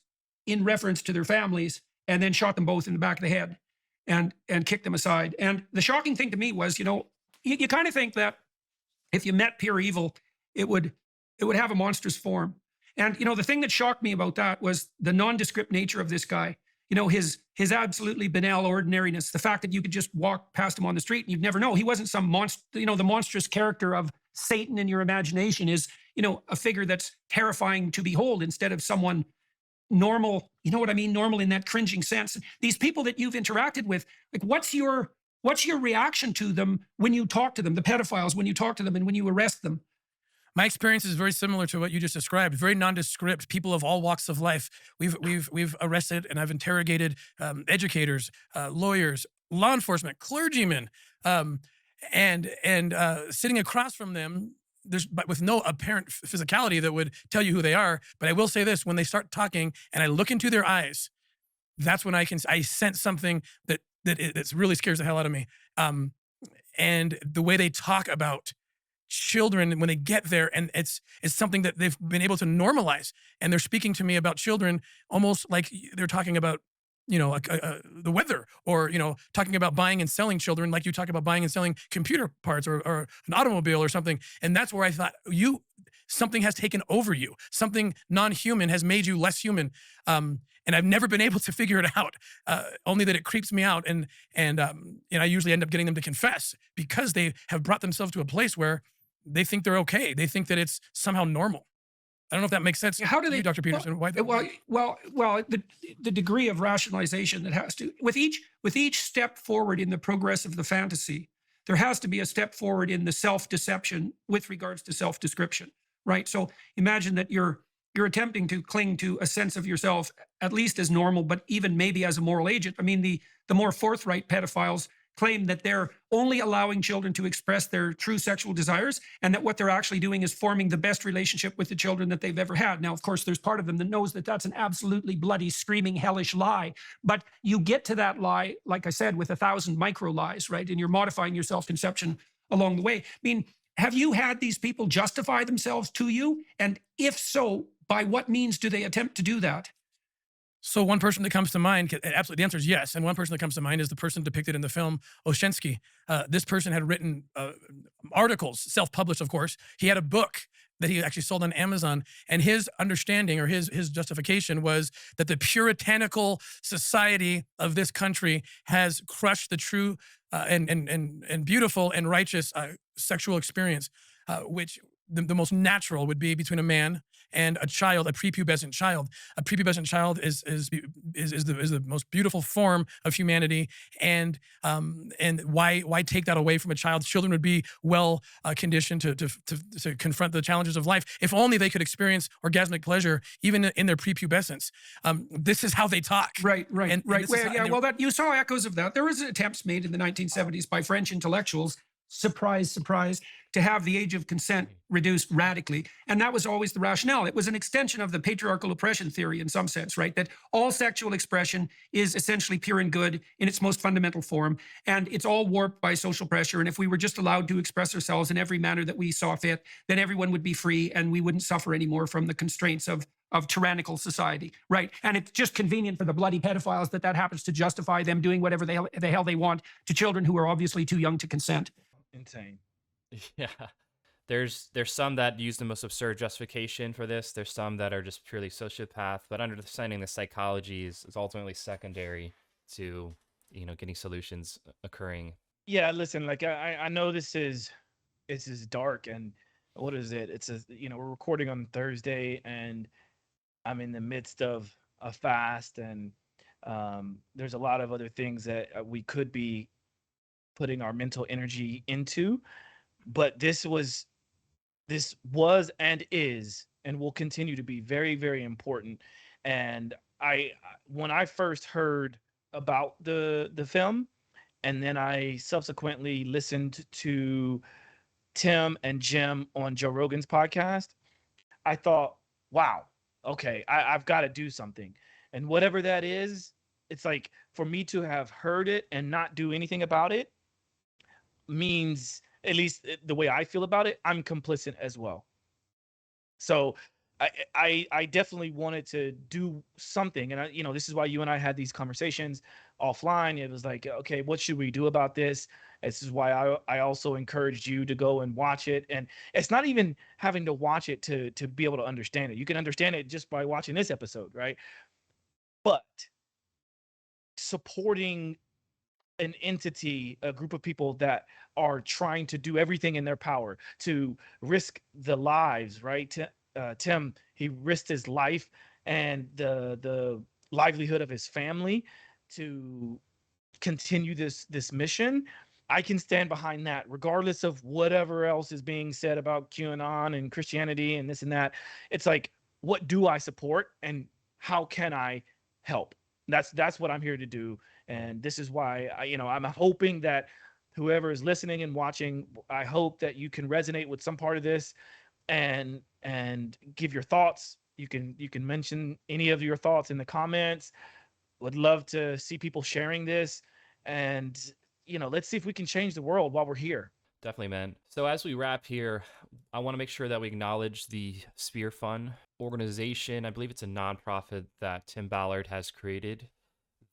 in reference to their families, and then shot them both in the back of the head and kicked them aside. And the shocking thing to me was, you kind of think that if you met pure evil, it would have a monstrous form. And, the thing that shocked me about that was the nondescript nature of this guy. His absolutely banal ordinariness, the fact that you could just walk past him on the street and you'd never know. He wasn't some monster, the monstrous character of Satan in your imagination is, a figure that's terrifying to behold instead of someone normal, you know what I mean? Normal in that cringing sense. These people that you've interacted with, like, what's your reaction to them when you talk to them, the pedophiles, when you talk to them and when you arrest them? My experience is very similar to what you just described. Very nondescript. People of all walks of life. We've arrested and I've interrogated educators, lawyers, law enforcement, clergymen, and sitting across from them. But with no apparent physicality that would tell you who they are. But I will say this: when they start talking and I look into their eyes, that's when I sense something that really scares the hell out of me. And the way they talk about children when they get there, and it's something that they've been able to normalize, and they're speaking to me about children almost like they're talking about the weather, or talking about buying and selling children like you talk about buying and selling computer parts or an automobile or something. And that's where I thought something has taken over you. Something non-human has made you less human. And I've never been able to figure it out. Only that it creeps me out, and I usually end up getting them to confess because they have brought themselves to a place where they think they're okay. They think that it's somehow normal. I don't know if that makes sense. How do they, Dr. Peterson? Why? Well, the degree of rationalization that has to, with each step forward in the progress of the fantasy, there has to be a step forward in the self-deception with regards to self-description, right? So imagine that you're attempting to cling to a sense of yourself, at least as normal, but even maybe as a moral agent. I mean, the more forthright pedophiles claim that they're only allowing children to express their true sexual desires, and that what they're actually doing is forming the best relationship with the children that they've ever had. Now, of course, there's part of them that knows that that's an absolutely bloody, screaming, hellish lie. But you get to that lie, like I said, with 1,000 micro lies, right? And you're modifying your self-conception along the way. I mean, have you had these people justify themselves to you? And if so, by what means do they attempt to do that? So one person that comes to mind, absolutely, the answer is yes. And one person that comes to mind is the person depicted in the film, Oshensky. This person had written articles, self-published, of course. He had a book that he actually sold on Amazon. And his understanding, or his justification, was that the puritanical society of this country has crushed the true and beautiful and righteous sexual experience, which the most natural would be between a man and a child, a prepubescent child. A prepubescent child is the most beautiful form of humanity, and why take that away from a child? Children would be well conditioned to confront the challenges of life if only they could experience orgasmic pleasure even in their prepubescence. This is how they talk. Right. Well, that you saw echoes of that. There was attempts made in the 1970s by French intellectuals. Surprise, surprise, to have the age of consent reduced radically. And that was always the rationale. It was an extension of the patriarchal oppression theory in some sense, right? That all sexual expression is essentially pure and good in its most fundamental form. And it's all warped by social pressure. And if we were just allowed to express ourselves in every manner that we saw fit, then everyone would be free and we wouldn't suffer anymore from the constraints of tyrannical society, right? And it's just convenient for the bloody pedophiles that happens to justify them doing whatever the hell they want to children who are obviously too young to consent. Insane. Yeah. There's some that use the most absurd justification for this. There's some that are just purely sociopath, but understanding the psychology is ultimately secondary to, getting solutions occurring. Yeah, listen, like I know this is dark, and what is it? It's we're recording on Thursday, and I'm in the midst of a fast, and there's a lot of other things that we could be putting our mental energy into, but this was and is and will continue to be very, very important. And when I first heard about the film, and then I subsequently listened to Tim and Jim on Joe Rogan's podcast, I thought, wow, okay, I've got to do something. And whatever that is, it's like for me to have heard it and not do anything about it means, at least the way I feel about it, I'm complicit as well. So I definitely wanted to do something. And this is why you and I had these conversations offline. It was like, okay, what should we do about this? This is why I also encouraged you to go and watch it. And it's not even having to watch it to be able to understand it. You can understand it just by watching this episode, right? But supporting an entity, a group of people that are trying to do everything in their power to risk the lives, right? Tim, he risked his life and the livelihood of his family to continue this mission. I can stand behind that, regardless of whatever else is being said about QAnon and Christianity and this and that. It's like, what do I support, and how can I help? That's what I'm here to do. And this is why I'm hoping that whoever is listening and watching, I hope that you can resonate with some part of this and give your thoughts. You can mention any of your thoughts in the comments. Would love to see people sharing this, and let's see if we can change the world while we're here. Definitely, man. So as we wrap here, I want to make sure that we acknowledge the Spear Fund organization. I believe it's a nonprofit that Tim Ballard has created.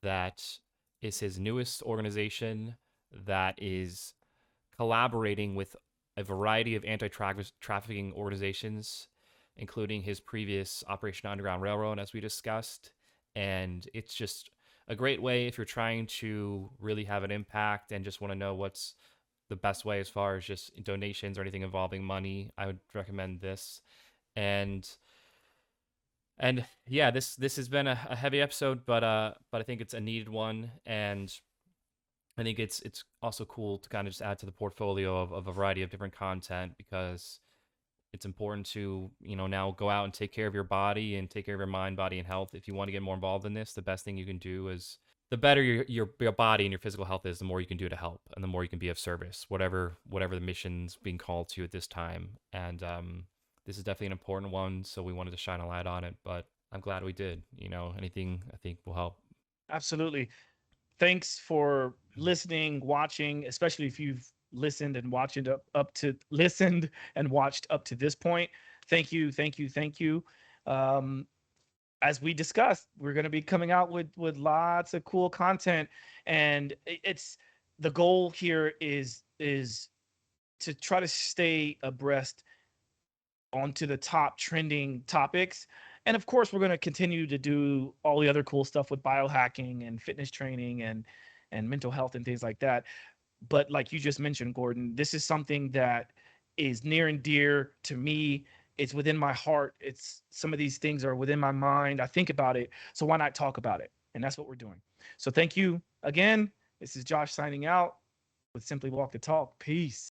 That is his newest organization that is collaborating with a variety of anti-trafficking organizations, including his previous Operation Underground Railroad, as we discussed. And it's just a great way if you're trying to really have an impact and just want to know what's the best way as far as just donations or anything involving money. I would recommend this. And yeah, this has been a heavy episode, but I think it's a needed one, and I think it's also cool to kind of just add to the portfolio of a variety of different content, because it's important to now go out and take care of your body and take care of your mind, body, and health. If you want to get more involved in this, the best thing you can do is, the better your body and your physical health is, the more you can do to help, and the more you can be of service, whatever the mission's being called to at this time. And this is definitely an important one, so we wanted to shine a light on it, but I'm glad we did. Anything I think will help. Absolutely. Thanks for listening, watching, especially if you've listened and watched up to this point. Thank you. As we discussed, we're going to be coming out with lots of cool content, and it's the goal here is to try to stay abreast onto the top trending topics. And of course, we're going to continue to do all the other cool stuff with biohacking and fitness training and mental health and things like that. But like you just mentioned, Gordon, this is something that is near and dear to me. It's within my heart. Some of these things are within my mind. I think about it. So why not talk about it? And that's what we're doing. So thank you again. This is Josh signing out with Simply Walk the Talk. Peace.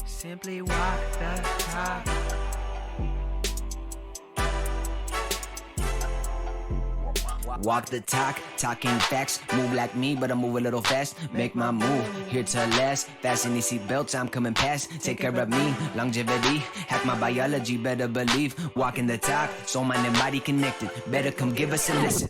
Simply walk the talk. Walk the talk, talking facts. Move like me, but I move a little fast. Make my move, here to last. Fasten these seatbelts, I'm coming past. Take care of me, longevity. Hack my biology, better believe. Walking the talk, soul, mind, and body connected. Better come give us a listen.